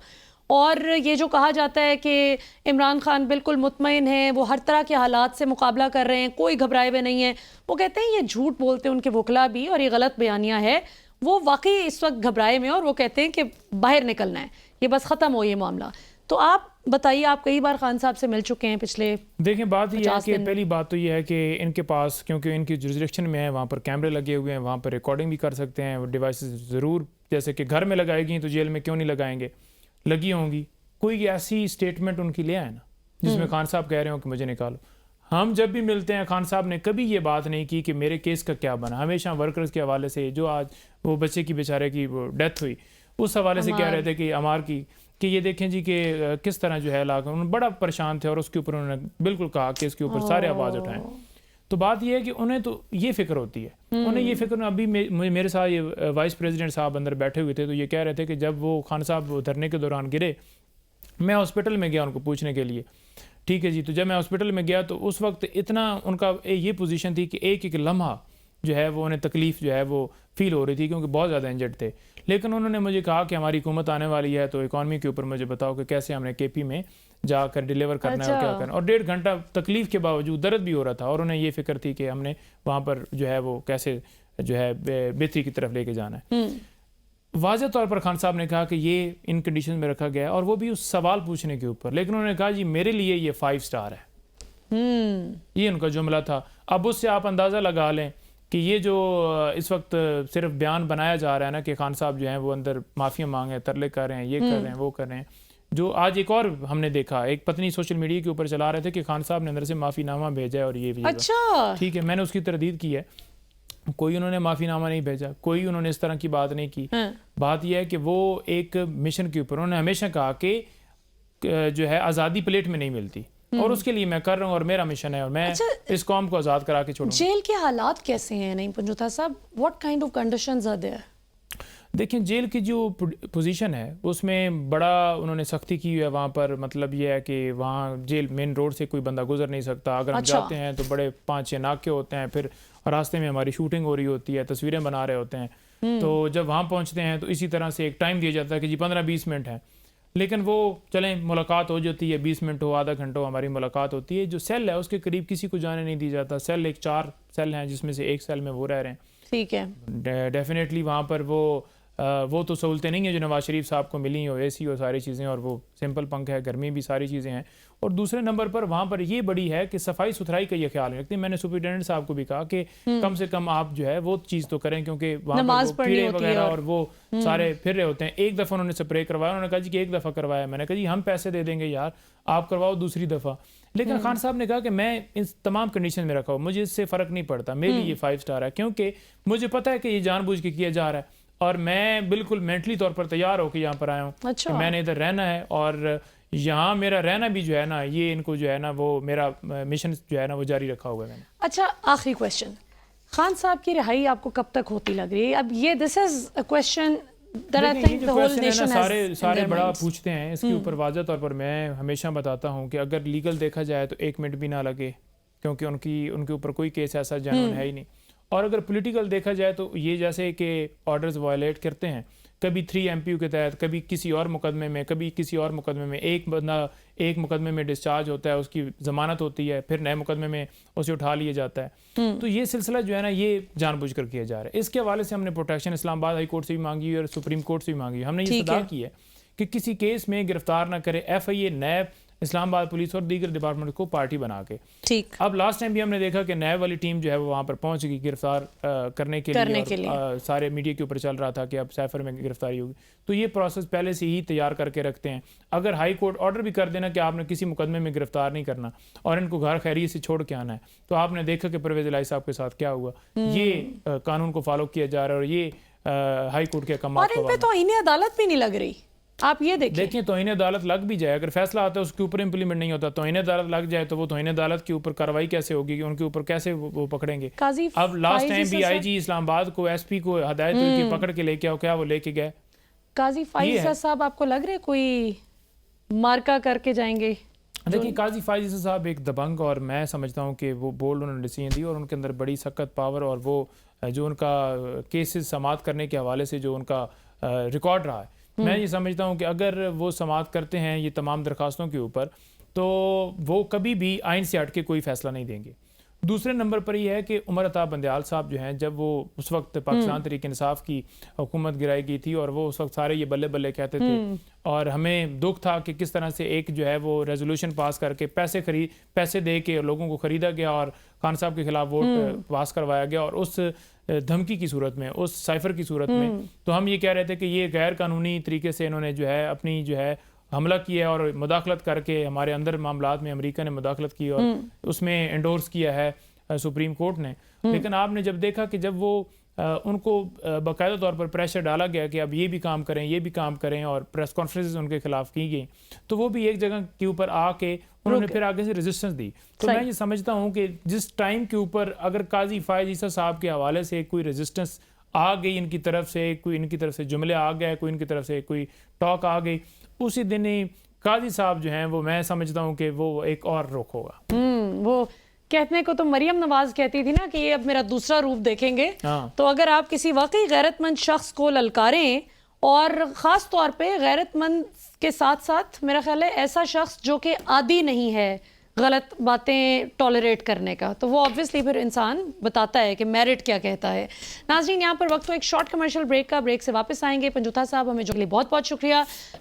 اور یہ جو کہا جاتا ہے کہ عمران خان بالکل مطمئن ہیں، وہ ہر طرح کے حالات سے مقابلہ کر رہے ہیں، کوئی گھبرائے ہوئے نہیں ہیں، وہ کہتے ہیں یہ جھوٹ بولتے ہیں ان کے وکلا بھی، اور یہ غلط بیانیہ ہے، وہ واقعی اس وقت گھبرائے میں، اور وہ کہتے ہیں کہ باہر نکلنا ہے، یہ بس ختم ہو یہ معاملہ. تو آپ بتائیے، آپ کئی بار خان صاحب سے مل چکے ہیں پچھلے. دیکھیں بات یہ ہے کہ پہلی بات تو یہ ہے کہ ان کے پاس، کیونکہ ان کی جورسڈکشن میں ہے، وہاں پر کیمرے لگے ہوئے ہیں، وہاں پر ریکارڈنگ بھی کر سکتے ہیں. وہ ڈیوائسز ضرور، جیسے کہ گھر میں لگائے گی تو جیل میں کیوں نہیں لگائیں گے، لگی ہوں گی. کوئی ایسی اسٹیٹمنٹ ان کی لے آئے نا جس میں خان صاحب کہہ رہے ہوں کہ مجھے نکالو. ہم جب بھی ملتے ہیں خان صاحب نے کبھی یہ بات نہیں کی کہ میرے کیس کا کیا بنا. ہمیشہ ورکرز کے حوالے سے، جو آج وہ بچے کی بیچارے کی وہ ڈیتھ ہوئی، اس حوالے سے کہہ رہے تھے کہ عمار کی، کہ یہ دیکھیں جی کہ کس طرح جو ہے علاقہ، انہوں نے بڑا پریشان تھے، اور اس کے اوپر انہوں نے بالکل کہا کہ اس کے اوپر سارے آواز اٹھائیں. تو بات یہ ہے کہ انہیں تو یہ فکر ہوتی ہے، انہیں یہ فکر. ابھی میرے ساتھ یہ وائس پریزیڈنٹ صاحب اندر بیٹھے ہوئے تھے، تو یہ کہہ رہے تھے کہ جب وہ خان صاحب دھرنے کے دوران گرے، میں ہاسپٹل میں گیا ان کو پوچھنے کے لیے. ٹھیک ہے جی. تو جب میں ہاسپٹل میں گیا تو اس وقت اتنا ان کا یہ پوزیشن تھی کہ ایک ایک لمحہ جو ہے وہ انہیں تکلیف جو ہے وہ فیل ہو رہی تھی، کیونکہ بہت زیادہ انجرڈ تھے. لیکن انہوں نے مجھے کہا کہ ہماری حکومت آنے والی ہے، تو اکانومی کے اوپر مجھے بتاؤ کہ کیسے ہم نے کے پی میں جا کر ڈیلیور کرنا ہے اور کیا کرنا. اور 1.5 گھنٹہ تکلیف کے باوجود درد بھی ہو رہا تھا، اور انہیں یہ فکر تھی کہ ہم نے وہاں پر جو ہے وہ کیسے جو ہے بہتری کی طرف لے کے جانا ہے. واضح طور پر خان صاحب نے کہا کہ یہ ان کنڈیشن میں رکھا گیا ہے، اور وہ بھی اس سوال پوچھنے کے اوپر. لیکن انہوں نے کہا جی میرے لیے یہ 5 اسٹار ہے. یہ ان کا جملہ تھا. اب اس سے آپ اندازہ لگا لیں کہ یہ جو اس وقت صرف بیان بنایا جا رہا ہے نا کہ خان صاحب جو ہیں وہ اندر معافی مانگ رہے ہیں، ترلے کر رہے ہیں، یہ کر رہے ہیں، وہ کر رہے ہیں. جو آج ایک اور ہم نے دیکھا، ایک پتنی سوشل میڈیا کے اوپر چلا رہے تھے کہ خان صاحب نے اندر سے معافی نامہ بھیجا ہے، اور یہ بھی. اچھا ٹھیک ہے، میں نے اس کی تردید کی ہے. کوئی انہوں نے معافی نامہ نہیں بھیجا، کوئی انہوں نے اس طرح کی بات نہیں کی. بات یہ ہے کہ وہ ایک مشن کے اوپر انہوں نے ہمیشہ کہا کہ جو ہے آزادی پلیٹ میں نہیں ملتی، اور اس کے لیے میں کر رہا ہوں، اور میرا مشن ہے، اور میں اس قوم کو آزاد کرا کے چھوڑوں. جیل کے حالات کیسے ہیں نعیم پنجوتا صاحب؟ What kind of conditions are there? دیکھیں جیل کی جو پوزیشن ہے اس میں بڑا انہوں نے سختی کی ہے وہاں پر. مطلب یہ ہے کہ وہاں جیل مین روڈ سے کوئی بندہ گزر نہیں سکتا. اگر ہم جاتے ہیں تو بڑے 5-6 ناکے ہوتے ہیں، پھر راستے میں ہماری شوٹنگ ہو رہی ہوتی ہے، تصویریں بنا رہے ہوتے ہیں. تو جب وہاں پہنچتے ہیں تو اسی طرح سے ایک ٹائم دیا جاتا ہے کہ جی 15-20 منٹ ہے. لیکن وہ چلیں ملاقات ہو جاتی ہے، 20 منٹ ہو، آدھا گھنٹہ ہو، ہماری ملاقات ہوتی ہے. جو سیل ہے اس کے قریب کسی کو جانے نہیں دی جاتا. سیل ایک 4 سیل ہیں، جس میں سے ایک سیل میں وہ رہ رہے ہیں. ٹھیک ہے. ڈیفینیٹلی وہاں پر وہ تو سہولتیں نہیں ہیں جو نواز شریف صاحب کو ملی ہو، اے سی اور ساری چیزیں، اور وہ سمپل پنکھ ہے، گرمی بھی ساری چیزیں ہیں. اور دوسرے نمبر پر وہاں پر یہ بڑی ہے کہ صفائی ستھرائی کا یہ خیال نہیں رکھتے. میں نے سپرنٹینڈنٹ صاحب کو بھی کہا کہ کم سے کم آپ جو ہے وہ چیز تو کریں، کیونکہ وہاں پر کیڑے وغیرہ اور وہ سارے پھر رہے ہوتے ہیں. ایک دفعہ انہوں نے سپرے کروایا، انہوں نے کہا جی کہ ایک دفعہ کروایا. میں نے کہا جی ہم پیسے دے دیں گے یار، آپ کرواؤ دوسری دفعہ. لیکن خان صاحب نے کہا کہ میں ان تمام کنڈیشن میں رکھا ہوں، مجھے اس سے فرق نہیں پڑتا، میرے لیے یہ 5 اسٹار ہے، کیونکہ مجھے پتا ہے کہ یہ جان بوجھ کے کیا جا رہا ہے، اور میں بالکل مینٹلی طور پر تیار ہو کے یہاں پر آیا ہوں کہ میں نے ادھر رہنا ہے، اور یہاں میرا رہنا بھی جو ہے نا، یہ ان کو جو ہے نا وہ میرا مشن جو ہے نا وہ جاری رکھا ہوا ہے میں نے. اچھا آخری کویشچن، خان صاحب کی رہائی آپ کو کب تک ہوتی لگ رہی ہے؟ اب یہ دس از اے کویشچن سارے بڑا پوچھتے ہیں اس کے اوپر. واضح طور پر میں ہمیشہ بتاتا ہوں کہ اگر لیگل دیکھا جائے تو 1 منٹ بھی نہ لگے، کیونکہ ان کے اوپر کوئی کیس ایسا جنون ہے ہی نہیں. اور اگر پولیٹیکل دیکھا جائے تو یہ جیسے کہ آرڈرز وائلیٹ کرتے ہیں، کبھی 3 MPU کے تحت، کبھی کسی اور مقدمے میں، کبھی کسی اور مقدمے میں. ایک بندہ ایک مقدمے میں ڈسچارج ہوتا ہے، اس کی ضمانت ہوتی ہے، پھر نئے مقدمے میں اسے اٹھا لیا جاتا ہے. تو یہ سلسلہ جو ہے نا یہ جان بوجھ کر کیا جا رہا ہے. اس کے حوالے سے ہم نے پروٹیکشن اسلام آباد ہائی کورٹ سے بھی مانگی ہے اور سپریم کورٹ سے بھی مانگی ہے. ہم نے یہ صدا کی ہے کہ کسی کیس میں گرفتار نہ کرے FIA، نیب، اسلام آباد پولیس اور دیگر ڈپارٹمنٹ کو پارٹی بنا کے. ٹھیک. اب لاسٹ ٹائم بھی ہم نے دیکھا کہ نیب والی ٹیم جو ہے وہ وہاں پر پہنچ گئی گرفتار کرنے کے لیے، سارے میڈیا کے اوپر چل رہا تھا کہ اب سیفر میں گرفتاری ہوگی. تو یہ پروسیس پہلے سے ہی تیار کر کے رکھتے ہیں. اگر ہائی کورٹ آرڈر بھی کر دینا کہ آپ نے کسی مقدمے میں گرفتار نہیں کرنا اور ان کو گھر خیریت سے چھوڑ کے آنا ہے، تو آپ نے دیکھا کہ پرویز الہی صاحب کے ساتھ کیا ہوا. یہ قانون کو فالو کیا جا رہا ہے، اور یہ ہائی کورٹ کے احکامات اور ان پہ توہین عدالت بھی نہیں لگ رہی. آپ یہ دیکھیں توہین عدالت لگ بھی جائے، اگر فیصلہ آتا ہے اس کے اوپر امپلیمنٹ نہیں ہوتا، توہین عدالت لگ جائے تو وہ توہین عدالت کے اوپر کارروائی کیسے ہوگی، ان کے اوپر کیسے وہ پکڑیں گے. اب لاسٹ ٹائم بھی IG اسلام آباد کو SP کو ہدایت ہوئی کہ پکڑ کے لے کے آؤ، کیا وہ لے کے گئے. قاضی فائز صاحب آپ کو لگ رہے کوئی مارکا کر کے جائیں گے؟ دیکھیں قاضی فائز صاحب ایک دبنگ، اور میں سمجھتا ہوں کہ وہ بولڈ انہوں نے ڈیسیژن دی، اور ان کے اندر بڑی سخت پاور، اور وہ جو ان کا کیسز سماعت کرنے کے حوالے سے جو ان کا ریکارڈ رہا ہے، میں یہ سمجھتا ہوں کہ اگر وہ سماعت کرتے ہیں یہ تمام درخواستوں کے اوپر تو وہ کبھی بھی آئین سے ہٹ کے کوئی فیصلہ نہیں دیں گے. دوسرے نمبر پر یہ ہے کہ عمر عطا بندیال صاحب جو ہیں جب وہ اس وقت پاکستان تحریک انصاف کی حکومت گرائی گئی تھی اور وہ اس وقت سارے یہ بلے بلے کہتے تھے اور ہمیں دکھ تھا کہ کس طرح سے ایک جو ہے وہ ریزولوشن پاس کر کے پیسے دے کے لوگوں کو خریدا گیا اور خان صاحب کے خلاف ووٹ پاس کروایا گیا اور اس دھمکی کی صورت میں اس سائفر کی صورت میں تو ہم یہ کہہ رہے تھے کہ یہ غیر قانونی طریقے سے انہوں نے جو ہے اپنی جو ہے حملہ کیا اور مداخلت کر کے ہمارے اندر معاملات میں امریکہ نے مداخلت کی اور اس میں انڈورس کیا ہے سپریم کورٹ نے. لیکن آپ نے جب دیکھا کہ جب وہ ان کو باقاعدہ طور پر پریشر ڈالا گیا کہ اب یہ بھی کام کریں اور پریس کانفرنسز ان کے خلاف کی گئی تو وہ بھی ایک جگہ کے اوپر آ کے انہوں نے پھر آگے سے ریزسٹنس دی. تو میں یہ سمجھتا ہوں کہ جس ٹائم کے اوپر اگر قاضی فائز عیسیٰ صاحب کے حوالے سے کوئی ریزسٹنس آ گئی ان کی طرف سے کوئی ان کی طرف سے جملے آ گئے کوئی ان کی طرف سے کوئی ٹاک آ گئی اسی دن ہی قاضی صاحب جو ہیں وہ میں سمجھتا ہوں کہ وہ ایک اور رخ ہوگا. وہ کہنے کو تو مریم نواز کہتی تھی نا کہ یہ اب میرا دوسرا روپ دیکھیں گے. تو اگر آپ کسی واقعی غیرت مند شخص کو للکاریں اور خاص طور پہ غیرت مند کے ساتھ ساتھ میرا خیال ہے ایسا شخص جو کہ عادی نہیں ہے غلط باتیں ٹالریٹ کرنے کا تو وہ آبویسلی پھر انسان بتاتا ہے کہ میرٹ کیا کہتا ہے. ناظرین یہاں پر وقت ہو ایک شارٹ کمرشل بریک کا. بریک سے واپس آئیں گے. پنجوتھا صاحب ہمیں جو کے لیے بہت بہت شکریہ.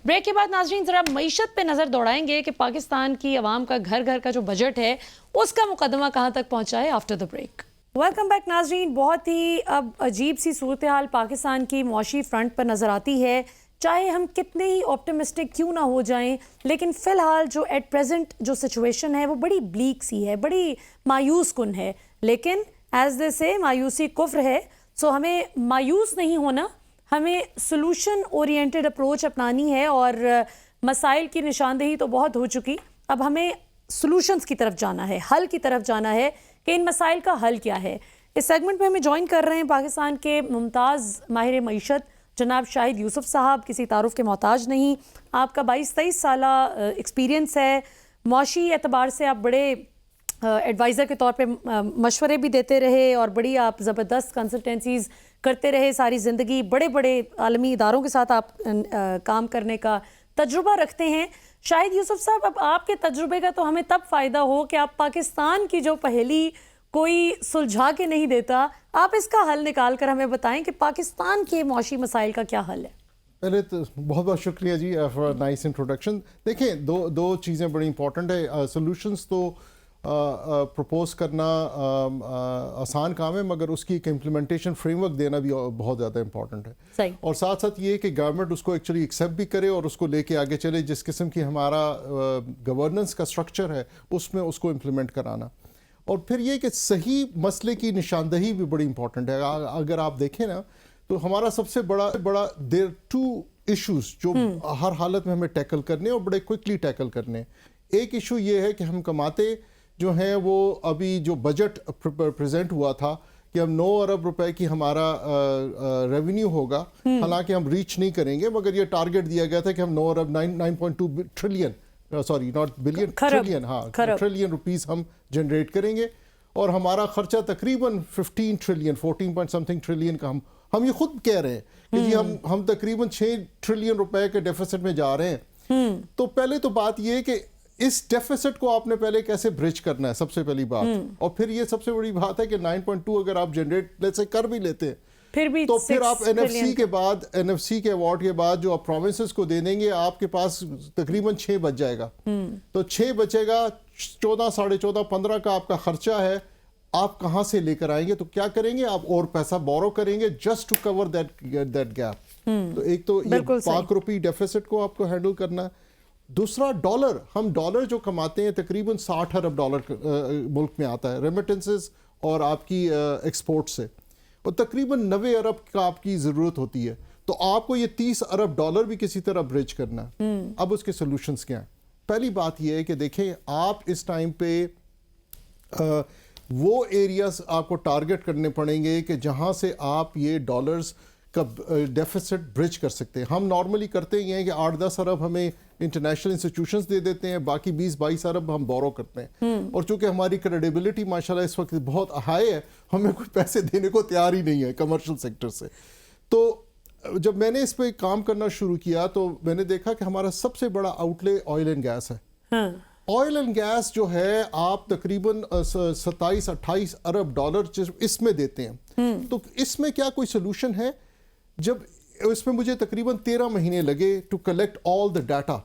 بریک کے بعد ناظرین ذرا معیشت پہ نظر دوڑائیں گے کہ پاکستان کی عوام کا گھر گھر کا جو بجٹ ہے اس کا مقدمہ کہاں تک پہنچا ہے after the break. Welcome back ناظرین. بہت ہی اب عجیب سی صورتحال پاکستان کی معاشی فرنٹ پر نظر آتی ہے. چاہے ہم کتنے ہی آپٹمسٹک کیوں نہ ہو جائیں لیکن فی الحال جو ایٹ پریزنٹ جو سچویشن ہے وہ بڑی بلیک سی ہے بڑی مایوس کن ہے. لیکن ایز دے سے مایوسی کفر ہے. سو ہمیں مایوس نہیں ہونا ہمیں سلوشن اورینٹڈ اپروچ اپنانی ہے اور مسائل کی نشاندہی تو بہت ہو چکی اب ہمیں سلوشنز کی طرف جانا ہے حل کی طرف جانا ہے کہ ان مسائل کا حل کیا ہے. اس سیگمنٹ میں ہمیں جوائن کر رہے ہیں پاکستان کے ممتاز ماہر معیشت جناب شاہد یوسف صاحب. کسی تعارف کے محتاج نہیں. آپ کا 22-23 سالہ ایکسپیرینس ہے. معاشی اعتبار سے آپ بڑے ایڈوائزر کے طور پہ مشورے بھی دیتے رہے اور بڑی آپ زبردست کنسلٹنسیز کرتے رہے ساری زندگی. بڑے بڑے عالمی اداروں کے ساتھ آپ کام کرنے کا تجربہ رکھتے ہیں. شاہد یوسف صاحب اب آپ کے تجربے کا تو ہمیں تب فائدہ ہو کہ آپ پاکستان کی جو پہلی کوئی سلجھا کے نہیں دیتا آپ اس کا حل نکال کر ہمیں بتائیں کہ پاکستان کے معاشی مسائل کا کیا حل ہے. پہلے تو بہت بہت شکریہ جی فار نائس انٹروڈکشن. دیکھیں دو چیزیں بڑی امپورٹنٹ ہے. سولوشنس تو پروپوز کرنا آسان کام ہے مگر اس کی ایک امپلیمنٹیشن فریم ورک دینا بھی بہت زیادہ امپورٹنٹ ہے. اور ساتھ ساتھ یہ کہ گورنمنٹ اس کو ایکچولی ایکسیپٹ بھی کرے اور اس کو لے کے آگے چلے. جس قسم کی ہمارا گورننس کا اسٹرکچر ہے اس میں اس کو امپلیمنٹ کرانا. اور پھر یہ کہ صحیح مسئلے کی نشاندہی بھی بڑی امپورٹنٹ ہے. اگر آپ دیکھیں نا تو ہمارا سب سے بڑا دیر ٹو ایشوز جو ہر حالت میں ہمیں ٹیکل کرنے اور بڑے کوئکلی ٹیکل کرنے. ایک ایشو یہ ہے کہ ہم کماتے جو ہیں وہ ابھی جو بجٹ پریزنٹ ہوا تھا کہ ہم 9 ارب روپے کی ہمارا ریونیو ہوگا حالانکہ ہم ریچ نہیں کریں گے مگر یہ ٹارگٹ دیا گیا تھا کہ ہم 9 ارب 9.2 trillion sorry not billion trillion trillion rupees ہم جنریٹ کریں گے اور ہمارا خرچہ تقریباً 15 trillion 14 point some thing trillion کا ہم یہ خود کہہ رہے ہیں کہ جی ہم تقریباً 6 ٹریلین روپے کے ڈیفیسٹ میں جا رہے ہیں. تو پہلے تو بات یہ کہ اس ڈیفیسٹ کو آپ نے پہلے کیسے برج کرنا ہے سب سے پہلی بات. اور پھر یہ سب سے بڑی بات ہے کہ 9.2 اگر آپ جنریٹ لیٹ سے کر بھی لیتے ہیں تو پھر آپ این ایف سی کے بعد این ایف سی کے ایوارڈ کے بعد جو آپ پروونسز کو دے دیں گے آپ کے پاس تقریباً 6 بچ جائے گا. تو 6 بچے گا 14 14.5 15 کا آپ کا خرچہ ہے. آپ کہاں سے لے کر آئیں گے تو کیا کریں گے آپ اور پیسہ بورو کریں گے just to cover that gap. تو ایک تو یہ ₹5 ڈیفیسٹ کو آپ کو ہینڈل کرنا ہے. دوسرا ڈالر ہم ڈالر جو کماتے ہیں تقریباً 60 ارب ڈالر ملک میں آتا ہے ریمیٹنسز اور آپ کی ایکسپورٹ سے اور تقریباً 90 ارب کا آپ کی ضرورت ہوتی ہے. تو آپ کو یہ 30 ارب ڈالر بھی کسی طرح برج کرنا ہے. اب اس کے سولوشنز کیا ہیں؟ پہلی بات یہ ہے کہ دیکھیں آپ اس ٹائم پہ وہ ایریاز آپ کو ٹارگٹ کرنے پڑیں گے کہ جہاں سے آپ یہ ڈالرز کا ڈیفیسٹ برج کر سکتے ہیں. ہم نارملی کرتے یہ ہیں کہ 8-10 ارب ہمیں انٹرنیشنل انسٹیٹیوشنز دے دیتے ہیں باقی 20-22 ارب ہم بورو کرتے ہیں. اور چونکہ ہماری کریڈیبلٹی ماشاءاللہ اس وقت بہت ہائی ہے ہمیں کوئی پیسے دینے کو تیار ہی نہیں ہے کمرشل سیکٹر سے. تو جب میں نے اس پہ کام کرنا شروع کیا تو میں نے دیکھا کہ ہمارا سب سے بڑا آؤٹ لے آئل اینڈ گیس ہے. آئل اینڈ گیس جو ہے آپ تقریباً 27-28 ارب ڈالر اس میں دیتے ہیں. تو اس میں کیا کوئی سولوشن ہے؟ جب اس میں مجھے تقریباً 13 مہینے لگے to collect all the data.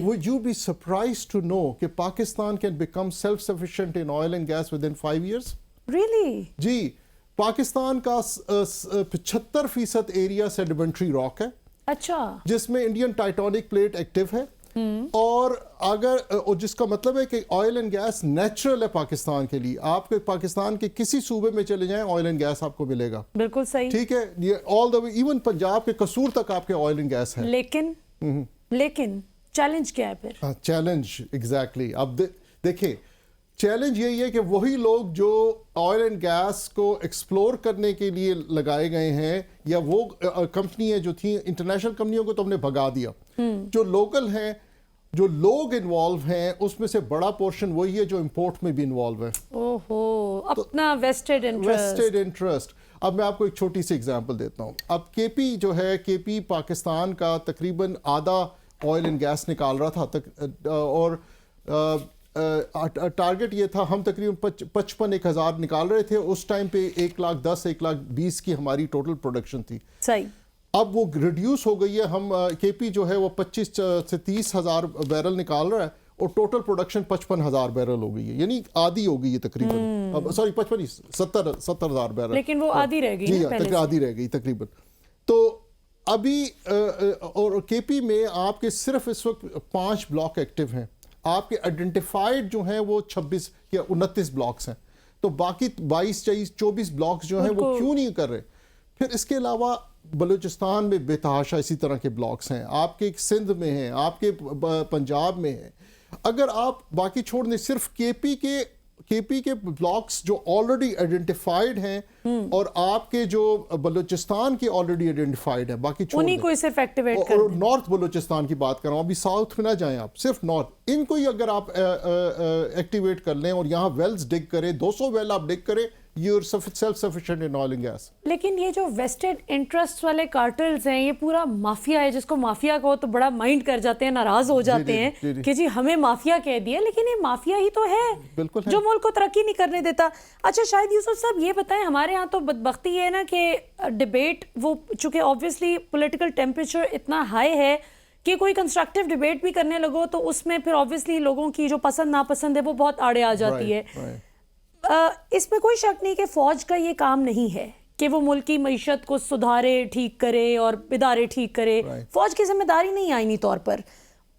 Would you be surprised to know کہ Pakistan can become self-sufficient in oil and gas within 5 years? Really? جی, پاکستان کا 75% ایریا سیڈیمنٹری راک ہے. اچھا. جس میں انڈین ٹائٹانک پلیٹ ایکٹیو ہے. اور جس کا مطلب ہے کہ آئل اینڈ گیس نیچرل ہے پاکستان کے لیے. آپ کے پاکستان کے کسی صوبے میں چلے جائیں آئل اینڈ گیس آپ کو ملے گا. بالکل صحیح. ٹھیک ہے, یہ آل دا وے ایون پنجاب کے قصور تک آپ کے آئل اینڈ گیس ہے. لیکن چیلنج کیا ہے پھر؟ Challenge exactly. اب دیکھیں چیلنج یہی ہے کہ وہی لوگ جو آئل اینڈ گیس کو ایکسپلور کرنے کے لیے لگائے گئے ہیں, یا وہ کمپنی جو تھیں انٹرنیشنل کمپنیوں کو تو ہم نے بھگا دیا. جو لوکل ہیں, جو لوگ انوالو ہیں, اس میں سے بڑا پورشن وہی ہے جو امپورٹ میں بھی انوالو ہے. اپنا ویسٹڈ انٹرسٹ. اب میں آپ کو ایک چھوٹی سی اگزامپل دیتا ہوں. اب کے پی جو ہے, کے پی پاکستان کا تقریباً آدھا آئل اینڈ گیس نکال رہا تھا, اور ٹارگٹ یہ تھا ہم تقریباً 55,000 نکال رہے تھے اس ٹائم پہ. 1,10,000 1,20,000 کی ہماری ٹوٹل پروڈکشن تھی. صحیح. اب وہ ریڈیوس ہو گئی ہے. ہم کے پی جو ہے وہ 25 سے 30,000 بیرل نکال رہا ہے, اور ٹوٹل پروڈکشن 55,000 بیرل ہو گئی ہے, یعنی آدھی ہو گئی ہے تقریباً. سوری 70,000 بیرل, لیکن وہ آدھی رہ گئی. جی آدھی رہ گئی تقریباً. تو ابھی اور کے پی میں آپ کے صرف اس وقت 5 بلاک ایکٹیو ہیں. آپ کے آئیڈینٹیفائڈ جو ہیں وہ 26 یا 29 بلاکس ہیں. تو باقی 22-24 بلاکس جو ہیں وہ کیوں نہیں کر رہے؟ پھر اس کے علاوہ بلوچستان میں بے تحاشا اسی طرح کے بلاکس ہیں, آپ کے سندھ میں ہیں, آپ کے پنجاب میں ہیں. اگر آپ باقی چھوڑ دیں, صرف کے پی کے بلاکس جو آلریڈی آئیڈینٹیفائڈ ہیں, اور آپ کے جو بلوچستان کے آلریڈی آئیڈینٹیفائڈ ہیں, باقی چھوڑ دیں. کو صرف ایکٹیویٹ کر اور نارتھ بلوچستان کی بات کر رہا ہوں, ابھی ساؤتھ میں نہ جائیں آپ, صرف نارتھ. ان کو ہی اگر آپ ایکٹیویٹ کر لیں اور یہاں ویلز ڈگ کریں, 200 ویل آپ ڈگ کریں, you're self-sufficient in oil and gas. لیکن یہ جو ویسٹڈ انٹرسٹ والے کارٹلز ہیں, یہ پورا مافیا ہے, جس کو مافیا کہو تو بڑا مائنڈ کر جاتے ہیں, ناراض ہو جاتے ہیں کہ جی ہمیں مافیا کہہ دیا. لیکن یہ مافیا ہی تو ہے جو ملک کو ترقی نہیں کرنے دیتا. اچھا شاہد یوسف صاحب یہ بتائیں, ہمارے ہاں تو بدبختی یہ ہے نا کہ ڈبیٹ وہ چونکہ آبویسلی پولیٹیکل ٹیمپریچر اتنا ہائی ہے کہ کوئی کنسٹرکٹیو ڈبیٹ بھی کرنے لگو تو اس میں پھر آبویسلی لوگوں کی جو پسند ناپسند ہے وہ بہت آڑے آ جاتی ہے. اس میں کوئی شک نہیں کہ فوج کا یہ کام نہیں ہے کہ وہ ملک کی معیشت کو سدھارے, ٹھیک کرے اور ادارے ٹھیک کرے. فوج کی ذمہ داری نہیں آئینی طور پر.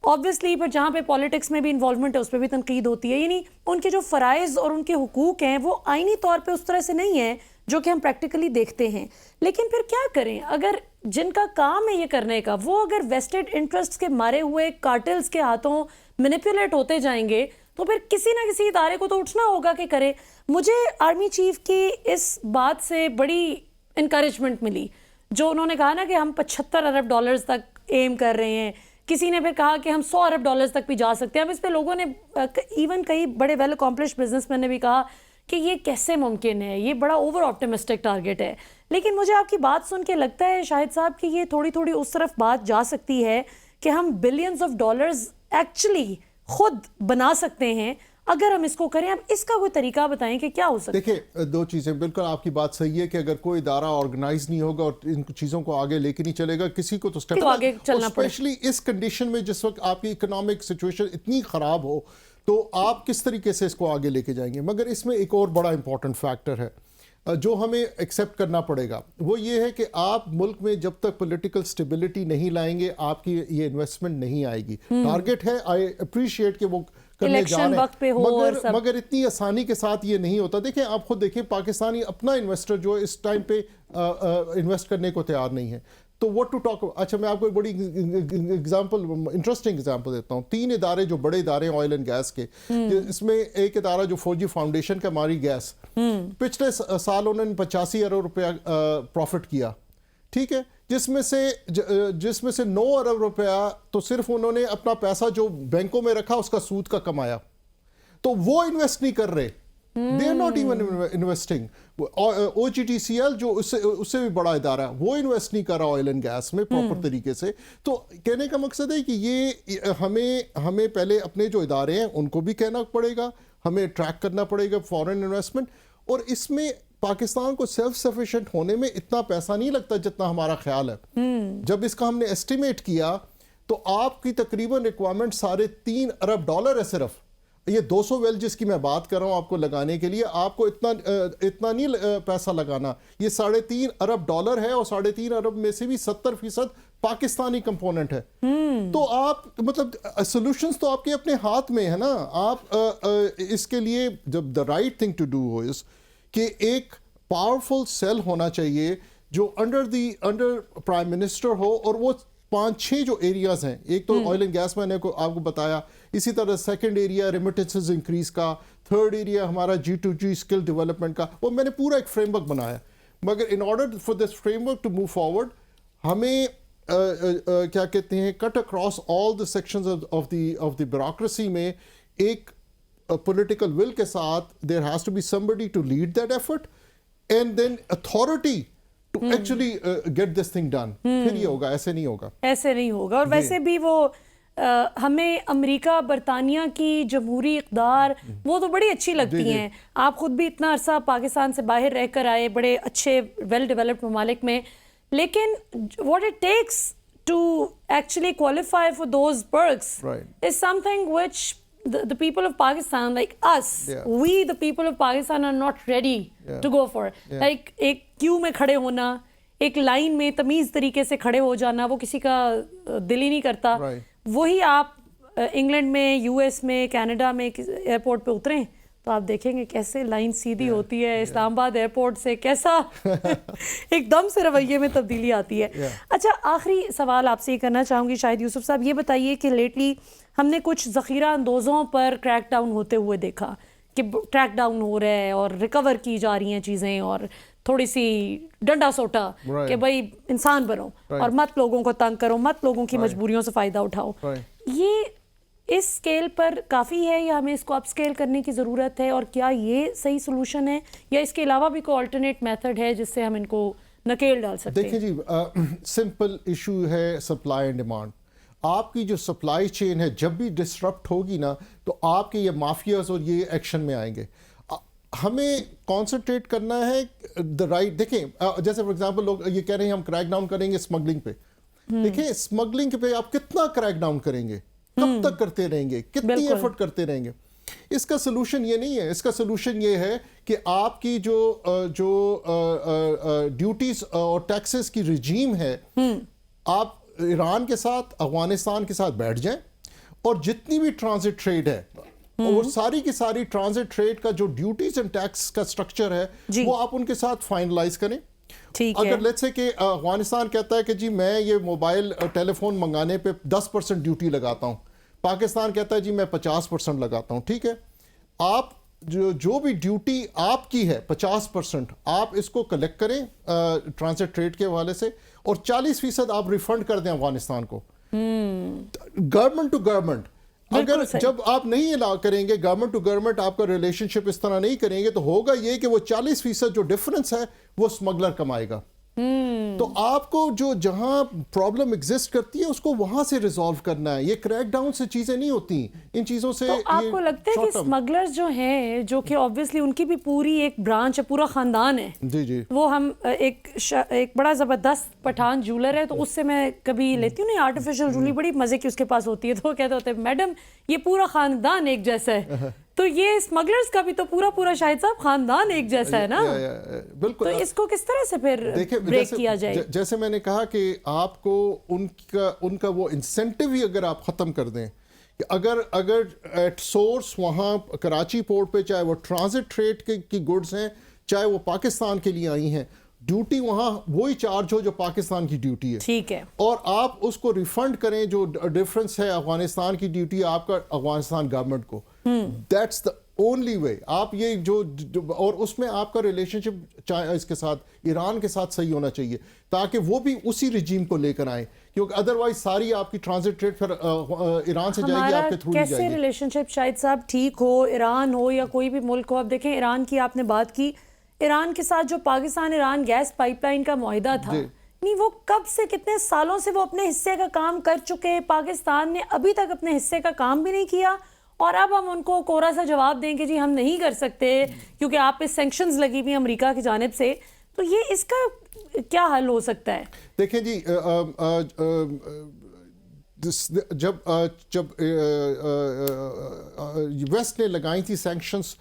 آبویسلی پر جہاں پہ پالیٹکس میں بھی انوالومنٹ ہے اس پہ بھی تنقید ہوتی ہے. یعنی ان کے جو فرائض اور ان کے حقوق ہیں وہ آئینی طور پہ اس طرح سے نہیں ہیں جو کہ ہم پریکٹیکلی دیکھتے ہیں. لیکن پھر کیا کریں اگر جن کا کام ہے یہ کرنے کا, وہ اگر ویسٹڈ انٹرسٹ کے مارے ہوئے کارٹلز کے ہاتھوں مینیپولیٹ ہوتے جائیں گے تو پھر کسی نہ کسی ادارے کو تو اٹھنا ہوگا کہ کرے. مجھے آرمی چیف کی اس بات سے بڑی انکریجمنٹ ملی جو انہوں نے کہا نا کہ ہم 75 ارب ڈالرز تک ایم کر رہے ہیں. کسی نے پھر کہا کہ ہم 100 ارب ڈالرز تک بھی جا سکتے ہیں. اب اس پہ لوگوں نے ایون کئی بڑے ویل اکمپلشڈ بزنس مین نے بھی کہا کہ یہ کیسے ممکن ہے, یہ بڑا اوور آپٹیمسٹک ٹارگٹ ہے. لیکن مجھے آپ کی بات سن کے لگتا ہے شاہد صاحب کہ یہ تھوڑی تھوڑی اس طرف بات جا سکتی ہے کہ ہم بلینز آف ڈالرز ایکچولی خود بنا سکتے ہیں اگر ہم اس کو کریں. اب اس کا کوئی طریقہ بتائیں کہ کیا ہو سکتا ہے. دیکھیں 2 چیزیں, بالکل آپ کی بات صحیح ہے کہ اگر کوئی ادارہ آرگنائز نہیں ہوگا اور ان چیزوں کو آگے لے کے نہیں چلے گا, کسی کو تو اسٹیپ آگے چلنا پڑے. اسپیشلی اس کنڈیشن میں جس وقت آپ کی اکنامک سچویشن اتنی خراب ہو تو آپ کس طریقے سے اس کو آگے لے کے جائیں گے. مگر اس میں ایک اور بڑا امپورٹنٹ فیکٹر ہے جو ہمیں ایکسیپٹ کرنا پڑے گا, وہ یہ ہے کہ آپ ملک میں جب تک پولیٹیکل سٹیبلٹی نہیں لائیں گے آپ کی یہ انویسٹمنٹ نہیں آئے گی. ٹارگٹ ہے, آئی اپریشیٹ کہ وہ کرنے جا رہے ہیں, مگر اتنی آسانی کے ساتھ یہ نہیں ہوتا. دیکھیں آپ خود دیکھیں, پاکستانی اپنا انویسٹر جو اس ٹائم پہ انویسٹ کرنے کو تیار نہیں ہے. تو what to talk about. اچھا میں آپ کو ایک بڑی ایگزامپل, انٹرسٹنگ ایگزامپل دیتا ہوں. 3 ادارے جو بڑے ادارے ہیں آئل اینڈ گیس کے, اس میں ایک ادارہ جو فوجی فاؤنڈیشن کا ماری گیس, پچھلے سال انہوں نے 85 ارب روپیہ پروفٹ کیا, ٹھیک ہے, جس میں سے 9 ارب روپیہ تو صرف انہوں نے اپنا پیسہ جو بینکوں میں رکھا اس کا سود کا کمایا. تو وہ انویسٹ نہیں کر رہے, They are not even investing. OGTCL جو اس سے بھی بڑا ادارہ ہے وہ انویسٹ نہیں کر رہا آئل اینڈ گیس میں پراپر طریقے سے. تو کہنے کا مقصد ہے کہ یہ ہمیں پہلے اپنے جو ادارے ہیں ان کو بھی کہنا پڑے گا, ہمیں ٹریک کرنا پڑے گا فورن انویسٹمنٹ, اور اس میں پاکستان کو سیلف سفیشینٹ ہونے میں اتنا پیسہ نہیں لگتا جتنا ہمارا خیال ہے. جب اس کا ہم نے ایسٹیمیٹ کیا تو آپ کی تقریباً ریکوائرمنٹ $3.5 ارب ہے صرف. یہ 200 ویل جس کی میں بات کر رہا ہوں آپ کو لگانے کے لیے, آپ کو اتنا نہیں پیسہ لگانا. یہ $3.5 ارب ہے, اور $3.5 ارب میں سے بھی 70% پاکستانی کمپوننٹ ہے. تو آپ مطلب سولوشنز تو آپ کے اپنے ہاتھ میں ہے نا. آپ اس کے لیے جب the right thing to do is کہ ایک پاورفل سیل ہونا چاہیے جو انڈر پرائم منسٹر ہو, اور وہ 5-6 جو ایریاز ہیں, ایک تو آئل اینڈ گیس میں نے آپ کو بتایا, اسی طرح سیکنڈ ایریا ریمیٹنسز انکریز کا, تھرڈ ایریا ہمارا G2G اسکل ڈیولپمنٹ کا, وہ میں نے پورا ایک فریم ورک بنایا. مگر in order for this framework to move forward ہمیں کیا کہتے ہیں cut across all the sections of the bureaucracy میں ایک پولیٹیکل ول کے ساتھ there has to be somebody to lead that effort and then authority to actually get this thing done. پھر یہ ہوگا, ایسے نہیں ہوگا. ایسے نہیں ہوگا. اور ویسے بھی وہ ہمیں امریکہ برطانیہ کی جمہوری اقدار وہ تو بڑی اچھی لگتی ہیں. آپ خود بھی اتنا عرصہ پاکستان سے باہر رہ کر آئے بڑے اچھے ویل ڈیولپڈ ممالک میں, لیکن what it takes to actually qualify for those perks is something which the people of Pakistan, like us, we the people of Pakistan are not ready to go for. Like ایک کیو میں کھڑے ہونا, ایک line میں تمیز طریقے سے کھڑے ہو جانا, وہ کسی کا دل ہی نہیں کرتا. وہی آپ انگلینڈ میں, یو ایس میں, کینیڈا میں ایئرپورٹ پہ اتریں تو آپ دیکھیں گے کیسے لائن سیدھی ہوتی ہے. اسلام آباد ایئرپورٹ سے کیسا ایک دم سے رویے میں تبدیلی آتی ہے. اچھا, آخری سوال آپ سے یہ کرنا چاہوں گی شاہد یوسف صاحب, یہ بتائیے کہ لیٹلی ہم نے کچھ ذخیرہ اندوزوں پر کریک ڈاؤن ہوتے ہوئے دیکھا کہ ٹریک ڈاؤن ہو رہا ہے اور ریکور کی جا رہی ہیں چیزیں, اور تھوڑی سی ڈنڈا سوٹا کہ بھائی انسان بنو اور مت لوگوں کو تنگ کرو, مت لوگوں کی مجبوریوں سے فائدہ اٹھاؤ. یہ اس اسکیل پر کافی ہے یا ہمیں اس کو اپ اسکیل کرنے کی ضرورت ہے, اور کیا یہ صحیح سولوشن ہے یا اس کے علاوہ بھی کوئی آلٹرنیٹ میتھڈ ہے جس سے ہم ان کو نکیل ڈال سکتے ہیں؟ دیکھیں جی, سمپل ایشو ہے سپلائی اینڈ ڈیمانڈ. آپ کی جو سپلائی چین ہے جب بھی ڈسرپٹ ہوگی نا تو آپ کے یہ مافیاز اور یہ ایکشن میں آئیں گے. ہمیں کانسنٹریٹ کرنا ہے دا رائٹ. دیکھیں جیسے فار ایگزامپل لوگ یہ کہہ رہے ہیں ہم کریک ڈاؤن کریں گے اسمگلنگ پہ. دیکھیں اسمگلنگ پہ آپ کتنا کریک ڈاؤن کریں گے, کب تک کرتے رہیں گے, کتنی ایفرٹ کرتے رہیں گے. اس کا سلوشن یہ نہیں ہے. اس کا سلوشن یہ ہے کہ آپ کی جو ڈیوٹیز اور ٹیکسز کی رجیم ہے, آپ ایران کے ساتھ افغانستان کے ساتھ بیٹھ جائیں, اور جتنی بھی ٹرانزٹ ٹریڈ ہے وہ ساری کی ساری ٹرانزٹ ٹریڈ کا جو ڈیوٹیز اینڈ ٹیکس کا اسٹرکچر ہے وہ آپ ان کے ساتھ فائنلائز کریں. اگر لیٹس سے کہ افغانستان کہتا ہے کہ جی میں یہ موبائل ٹیلی فون منگانے پہ 10% ڈیوٹی لگاتا ہوں, پاکستان کہتا ہے جی میں 50% لگاتا ہوں, ٹھیک ہے, آپ جو بھی ڈیوٹی آپ کی ہے 50% آپ اس کو کلیکٹ کریں ٹرانزٹ ٹریڈ کے حوالے سے, اور 40% آپ ریفنڈ کر دیں افغانستان کو. گورنمنٹ ٹو گورنمنٹ اگر جب آپ نہیں الاؤ کریں گے, گورنمنٹ ٹو گورنمنٹ آپ کا ریلیشن شپ اس طرح نہیں کریں گے, تو ہوگا یہ کہ وہ 40% جو ڈفرنس ہے وہ اسمگلر کمائے گا. تو آپ کو جو جہاں پرابلم ایگزسٹ کرتی ہے اس کو وہاں سے ریزالو کرنا ہے. یہ کریک ڈاؤن سے چیزیں نہیں ہوتی, ان چیزوں سے. تو آپ کو لگتا ہے کہ اسمگلرز جو ہیں, جو کہ obviously ان کی بھی پوری ایک برانچ ہے, پورا خاندان ہے, جی وہ ہم ایک بڑا زبردست پٹھان جولر ہے, تو اس سے میں کبھی لیتی ہوں نہیں آرٹیفیشل جولی, بڑی مزے کی اس کے پاس ہوتی ہے, تو وہ کہتے ہوتے ہیں میڈم یہ پورا خاندان ایک جیسا ہے. تو یہ اسمگلرز کا بھی تو پورا شاہد صاحب خاندان ایک جیسا ہے نا. بالکل. تو اس کو کس طرح سے پھر بریک کیا جائے؟ جیسے میں نے کہا کہ آپ کو ان کا وہ انسینٹیو ہی اگر آپ ختم کر دیں, کہ اگر ایٹ سورس وہاں کراچی پورٹ پہ چاہے وہ ٹرانزٹ ٹریڈ کی گڈز ہیں چاہے وہ پاکستان کے لیے آئی ہیں, ڈیوٹی وہاں وہی چارج ہو جو پاکستان کی ڈیوٹی ہے, ٹھیک ہے, اور آپ اس کو ریفنڈ کریں جو ڈفرنس ہے افغانستان کی ڈیوٹی آپ کا افغانستان گورنمنٹ کو. That's the only way. آپ یہ جو اور اس میں آپ کا ریلیشن شپ اس کے ساتھ ایران کے ساتھ صحیح ہونا چاہیے تاکہ وہ بھی اسی رجیم کو لے کر آئیں, کیونکہ ادروائز ساری آپ کی ٹرانزٹ ٹریڈ پھر ایران سے جائے گی, آپ کے تھرو ہی جائے کیسے گی. ریلیشن شپ شاہد صاحب ٹھیک ہو, ایران ہو یا کوئی بھی ملک ہو. اب دیکھیں ایران کی آپ نے بات کی, ایران کے ساتھ جو Pakistan Iran gas pipeline کا معاہدہ تھا, نہیں وہ کب سے کتنے سالوں سے وہ اپنے حصے کا کام کر چکے, پاکستان نے ابھی تک اپنے حصے کا کام بھی نہیں کیا, اور اب ہم ان کو کورا سا جواب دیں کہ جی ہم نہیں کر سکتے کیونکہ آپ پہ سینکشنز لگی ہوئی امریکہ کی جانب سے. تو یہ اس کا کیا حل ہو سکتا ہے؟ دیکھیں جی, جب ویسٹ نے لگائی تھی سینکشنز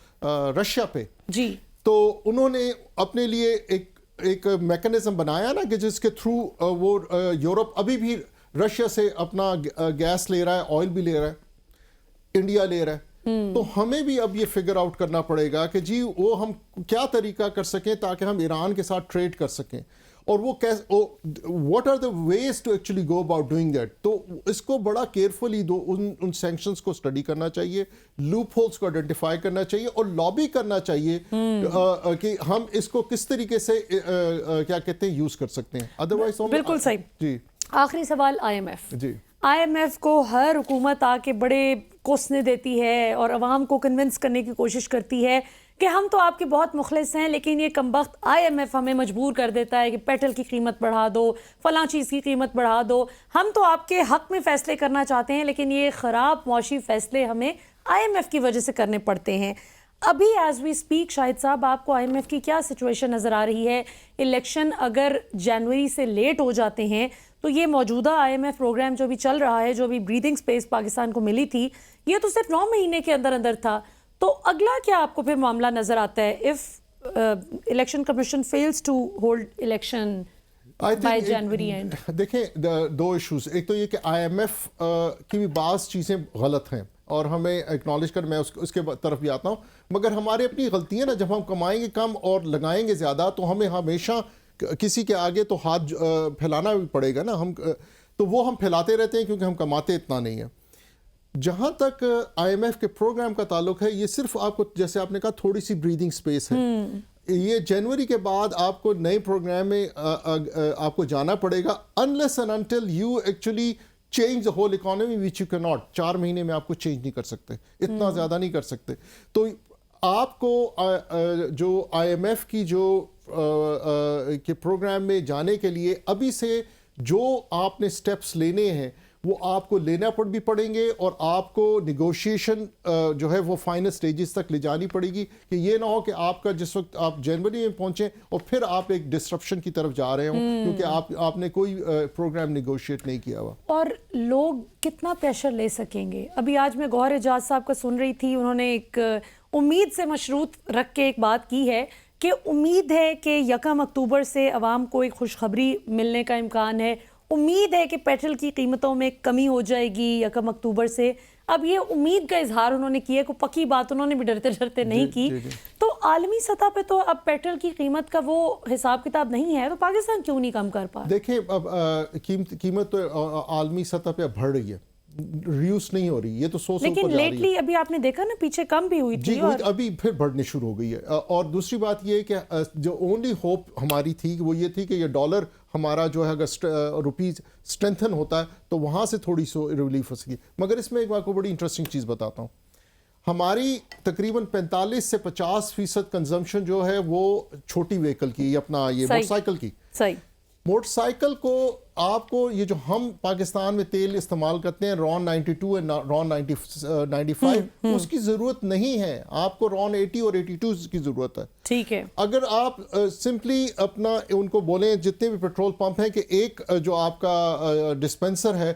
رشیا پہ, جی تو انہوں نے اپنے لیے ایک میکنزم بنایا نا کہ جس کے تھرو وہ یورپ ابھی بھی رشیا سے اپنا گیس لے رہا ہے, آئل بھی لے رہا ہے, انڈیا لے رہا ہے. تو ہمیں بھی اب یہ فگر آؤٹ کرنا پڑے گا کہ جی وہ ہم کیا طریقہ کر سکیں تاکہ ہم ایران کے ساتھ ٹریڈ کر سکیں, اور وہ what are the ways to actually go about doing that. تو اس کو بڑا کیئرفلی ان سینکشنز کو اسٹڈی کرنا چاہیے, لوپ ہولز کو آئیڈینٹیفائی کرنا چاہیے, اور لابی کرنا چاہیے کہ ہم اس کو کس طریقے سے کیا کہتے ہیں یوز کر سکتے ہیں. ادروائز بالکل صحیح. جی آخری سوال آئی ایم ایف. جی, آئی ایم ایف کو ہر حکومت آ کے بڑے کوسنے دیتی ہے اور عوام کو کنونس کرنے کی کوشش کرتی ہے کہ ہم تو آپ کے بہت مخلص ہیں, لیکن یہ کمبخت آئی ایم ایف ہمیں مجبور کر دیتا ہے کہ پیٹرول کی قیمت بڑھا دو, فلاں چیز کی قیمت بڑھا دو. ہم تو آپ کے حق میں فیصلے کرنا چاہتے ہیں, لیکن یہ خراب معاشی فیصلے ہمیں آئی ایم ایف کی وجہ سے کرنے پڑتے ہیں. ابھی ایز وی اسپیک شاہد صاحب آپ کو آئی ایم ایف کی کیا سچویشن نظر آ رہی ہے؟ الیکشن اگر جنوری سے لیٹ ہو جاتے ہیں تو یہ موجودہ آئی ایم ایف پروگرام جو بھی چل رہا ہے, جو بھی بریدنگ سپیس پاکستان کو ملی تھی, یہ تو صرف 9 مہینے کے اندر اندر تھا. تو اگلا کیا آپ کو پھر معاملہ نظر آتا ہے if election commission fails to hold election by January end? دیکھیں 2 ایشوز. ایک تو یہ کہ آئی ایم ایف کی بھی بعض چیزیں غلط ہیں اور ہمیں ایکنالج کر, میں اس کے طرف بھی آتا ہوں, مگر ہماری اپنی غلطی ہے نا. جب ہم کمائیں گے کم اور لگائیں گے زیادہ تو ہمیں ہمیشہ کسی کے آگے تو ہاتھ پھیلانا بھی پڑے گا نا. تو وہ ہم پھیلاتے رہتے ہیں کیونکہ ہم کماتے اتنا نہیں ہیں. جہاں تک آئی ایم ایف کے پروگرام کا تعلق ہے, یہ صرف آپ کو جیسے آپ نے کہا تھوڑی سی بریدنگ سپیس ہے. یہ جنوری کے بعد آپ کو نئے پروگرام میں آپ کو جانا پڑے گا, unless and until you actually change the whole economy, which you cannot. 4 مہینے میں آپ کو چینج نہیں کر سکتے, اتنا زیادہ نہیں کر سکتے. تو آپ کو جو آئی ایم ایف کی جو کے پروگرام میں جانے کے لیے ابھی سے جو آپ نے سٹیپس لینے ہیں وہ آپ کو لینا بھی پڑیں گے, اور آپ کو نیگوشیشن جو ہے وہ فائنل سٹیجز تک لے جانی پڑے گی کہ یہ نہ ہو کہ آپ کا جس وقت آپ جنوری میں پہنچیں اور پھر آپ ایک ڈسرپشن کی طرف جا رہے ہوں کیونکہ آپ نے کوئی پروگرام نیگوشیٹ نہیں کیا ہوا. اور لوگ کتنا پریشر لے سکیں گے؟ ابھی آج میں گوہر اعجاز صاحب کا سن رہی تھی, انہوں نے ایک امید سے مشروط رکھ کے ایک بات کی ہے کہ امید ہے کہ 1 اکتوبر سے عوام کو ایک خوشخبری ملنے کا امکان ہے, امید ہے کہ پیٹرول کی قیمتوں میں کمی ہو جائے گی 1 اکتوبر سے. اب یہ امید کا اظہار انہوں نے کیا, کوئی پکی بات انہوں نے بھی ڈرتے ڈرتے نہیں کی. تو عالمی سطح پہ تو اب پیٹرول کی قیمت کا وہ حساب کتاب نہیں ہے, تو پاکستان کیوں نہیں کم کر پا؟ دیکھیں اب قیمت تو عالمی سطح پہ بڑھ رہی ہے, ریڈیوس نہیں ہو رہی, یہ تو 100 سے لیکن لیٹلی ابھی آپ نے دیکھا نا پیچھے کم بھی ہوئی تھی, اور ابھی پھر بڑھنے شروع ہو گئی ہے. اور دوسری بات یہ ہے کہ جو اونلی ہوپ ہماری تھی وہ یہ تھی کہ یہ ڈالر ہمارا جو ہے اگر روپیز اسٹرینتھن ہوتا ہے تو وہاں سے تھوڑی سو ریلیف ہو سکی. مگر اس میں ایک بات کو بڑی انٹرسٹنگ چیز بتاتا ہوں, ہماری تقریباً 45 سے 50% کنزمپشن جو ہے وہ چھوٹی وہیکل کی, اپنا یہ موٹر سائیکل کی. صحیح. موٹر سائیکل کو آپ کو یہ جو ہم پاکستان میں تیل استعمال کرتے ہیں رون 92 اور رون 95 اس کی ضرورت نہیں ہے, آپ کو رون 80 اور 82 کی ضرورت ہے. ٹھیک ہے. اگر آپ سمپلی اپنا ان کو بولیں جتنے بھی پیٹرول پمپ ہیں کہ ایک جو آپ کا ڈسپینسر ہے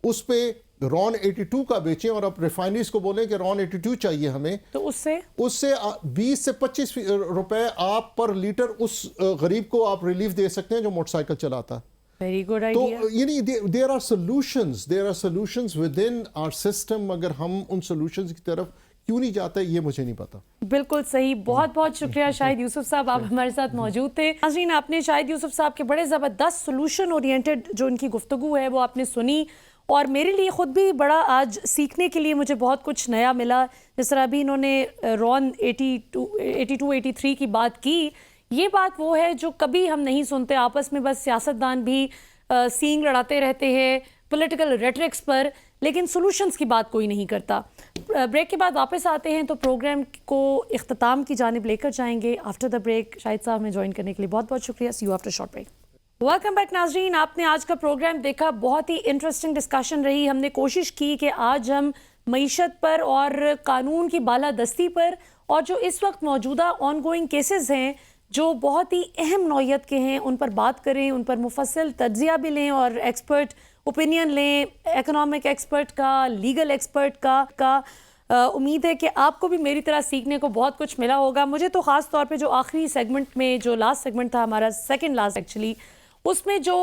اس پہ رون 82 کا بیچیں, اور آپ ریفائنریز کو بولیں کہ رون 82 چاہیے ہمیں, تو اس سے 20 سے 25 روپے آپ پر لیٹر اس غریب کو آپ ریلیف دے سکتے ہیں جو موٹر سائیکل چلاتا ہے. Very good idea. تو یعنی there are solutions within our system, مگر ہم ان solutions کی طرف کیوں نہیں جاتے یہ مجھے نہیں پتا. بالکل صحیح. بہت بہت شکریہ شاہد یوسف صاحب, آپ ہمارے ساتھ موجود تھے. ناظرین, آپ نے شاہد یوسف صاحب کے بڑے زبردست سولوشن اورینٹڈ جو ان کی گفتگو ہے وہ آپ نے سنی. اور میرے لیے خود بھی بڑا آج سیکھنے کے لیے مجھے بہت کچھ نیا ملا. جس طرح ابھی انہوں نے رون 82-83 کی بات کی, یہ بات وہ ہے جو کبھی ہم نہیں سنتے. آپس میں بس سیاستدان بھی سینگ لڑاتے رہتے ہیں پولیٹیکل ریٹرکس پر, لیکن سولوشنز کی بات کوئی نہیں کرتا. بریک کے بعد واپس آتے ہیں تو پروگرام کو اختتام کی جانب لے کر جائیں گے. آفٹر دا بریک شاہد صاحب میں جوائن کرنے کے لیے بہت بہت شکریہ. See you after short break. Welcome back ناظرین, آپ نے آج کا پروگرام دیکھا. بہت ہی انٹرسٹنگ ڈسکشن رہی. ہم نے کوشش کی کہ آج ہم معیشت پر اور قانون کی بالادستی پر اور جو اس وقت موجودہ آن گوئنگ کیسز ہیں جو بہت ہی اہم نوعیت کے ہیں ان پر بات کریں, ان پر مفصل تجزیہ بھی لیں اور ایکسپرٹ اوپینین لیں, اکنامک ایکسپرٹ کا, لیگل ایکسپرٹ کا. امید ہے کہ آپ کو بھی میری طرح سیکھنے کو بہت کچھ ملا ہوگا. مجھے تو خاص طور پہ جو آخری سیگمنٹ میں, جو لاسٹ سیگمنٹ تھا ہمارا, سیکنڈ لاسٹ ایکچولی, اس میں جو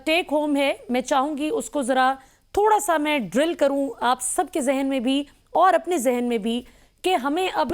ٹیک ہوم ہے میں چاہوں گی اس کو ذرا تھوڑا سا میں ڈرل کروں آپ سب کے ذہن میں بھی اور اپنے ذہن میں بھی, کہ ہمیں اب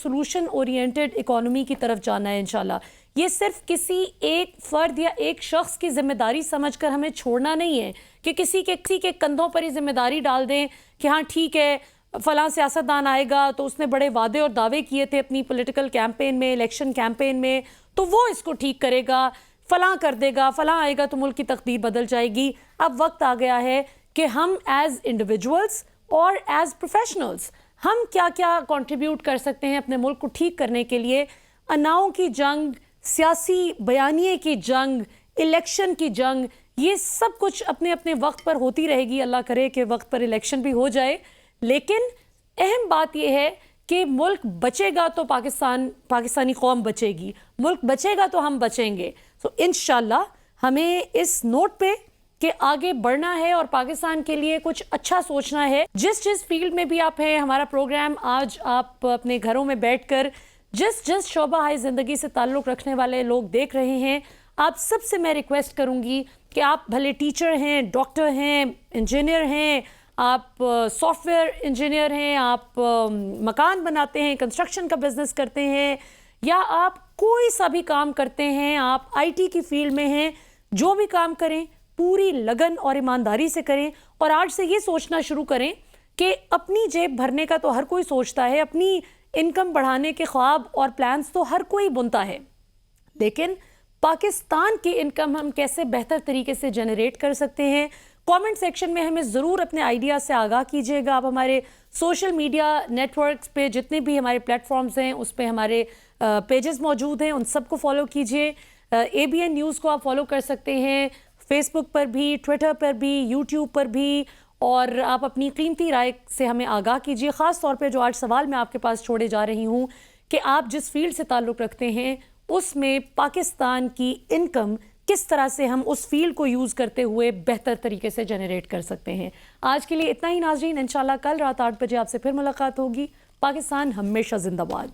سولوشن اورینٹڈ اکانومی کی طرف جانا ہے انشاءاللہ. یہ صرف کسی ایک فرد یا ایک شخص کی ذمہ داری سمجھ کر ہمیں چھوڑنا نہیں ہے کہ کسی کے کندھوں پر ہی ذمہ داری ڈال دیں کہ ہاں ٹھیک ہے فلاں سیاستدان آئے گا تو اس نے بڑے وعدے اور دعوے کیے تھے اپنی پولیٹیکل کیمپین میں, الیکشن کیمپین میں, تو وہ اس کو ٹھیک کرے گا, فلاں کر دے گا, فلاں آئے گا تو ملک کی تقدیر بدل جائے گی. اب وقت آ گیا ہے کہ ہم ایز انڈیویجولز اور ایز پروفیشنلز ہم کیا کیا کنٹریبیوٹ کر سکتے ہیں اپنے ملک کو ٹھیک کرنے کے لیے. اناؤں کی جنگ, سیاسی بیانیے کی جنگ, الیکشن کی جنگ, یہ سب کچھ اپنے اپنے وقت پر ہوتی رہے گی. اللہ کرے کہ وقت پر الیکشن بھی ہو جائے, لیکن اہم بات یہ ہے کہ ملک بچے گا تو پاکستانی قوم بچے گی, ملک بچے گا تو ہم بچیں گے. تو انشاءاللہ ہمیں اس نوٹ پہ کہ آگے بڑھنا ہے اور پاکستان کے لیے کچھ اچھا سوچنا ہے. جس فیلڈ میں بھی آپ ہیں, ہمارا پروگرام آج آپ اپنے گھروں میں بیٹھ کر جس شعبہ ہائے زندگی سے تعلق رکھنے والے لوگ دیکھ رہے ہیں, آپ سب سے میں ریکویسٹ کروں گی کہ آپ بھلے ٹیچر ہیں, ڈاکٹر ہیں, انجینئر ہیں, آپ سافٹ ویئر انجینئر ہیں, آپ مکان بناتے ہیں, کنسٹرکشن کا بزنس کرتے ہیں, یا آپ کوئی سا بھی کام کرتے ہیں, آپ آئی ٹی کی فیلڈ میں ہیں, جو بھی کام کریں پوری لگن اور ایمانداری سے کریں. اور آج سے یہ سوچنا شروع کریں کہ اپنی جیب بھرنے کا تو ہر کوئی سوچتا ہے, اپنی انکم بڑھانے کے خواب اور پلانز تو ہر کوئی بنتا ہے, لیکن پاکستان کی انکم ہم کیسے بہتر طریقے سے جنریٹ کر سکتے ہیں. کامنٹ سیکشن میں ہمیں ضرور اپنے آئیڈیا سے آگاہ کیجیے گا. آپ ہمارے سوشل میڈیا نیٹ ورکس پہ جتنے بھی ہمارے پلیٹ فارمز ہیں اس پہ ہمارے پیجز موجود ہیں, ان سب کو فالو کیجیے. ABN نیوز کو آپ فالو کر سکتے ہیں فیس بک پر بھی, ٹویٹر پر بھی, یوٹیوب پر بھی, اور آپ اپنی قیمتی رائے سے ہمیں آگاہ کیجیے. خاص طور پہ جو آج سوال میں آپ کے پاس چھوڑے جا رہی ہوں کہ آپ جس فیلڈ سے تعلق رکھتے ہیں اس میں پاکستان کی انکم کس طرح سے ہم اس فیلڈ کو یوز کرتے ہوئے بہتر طریقے سے جنریٹ کر سکتے ہیں. آج کے لیے اتنا ہی ناظرین, انشاءاللہ کل رات 8 بجے آپ سے پھر ملاقات ہوگی. پاکستان ہمیشہ زندہ باد.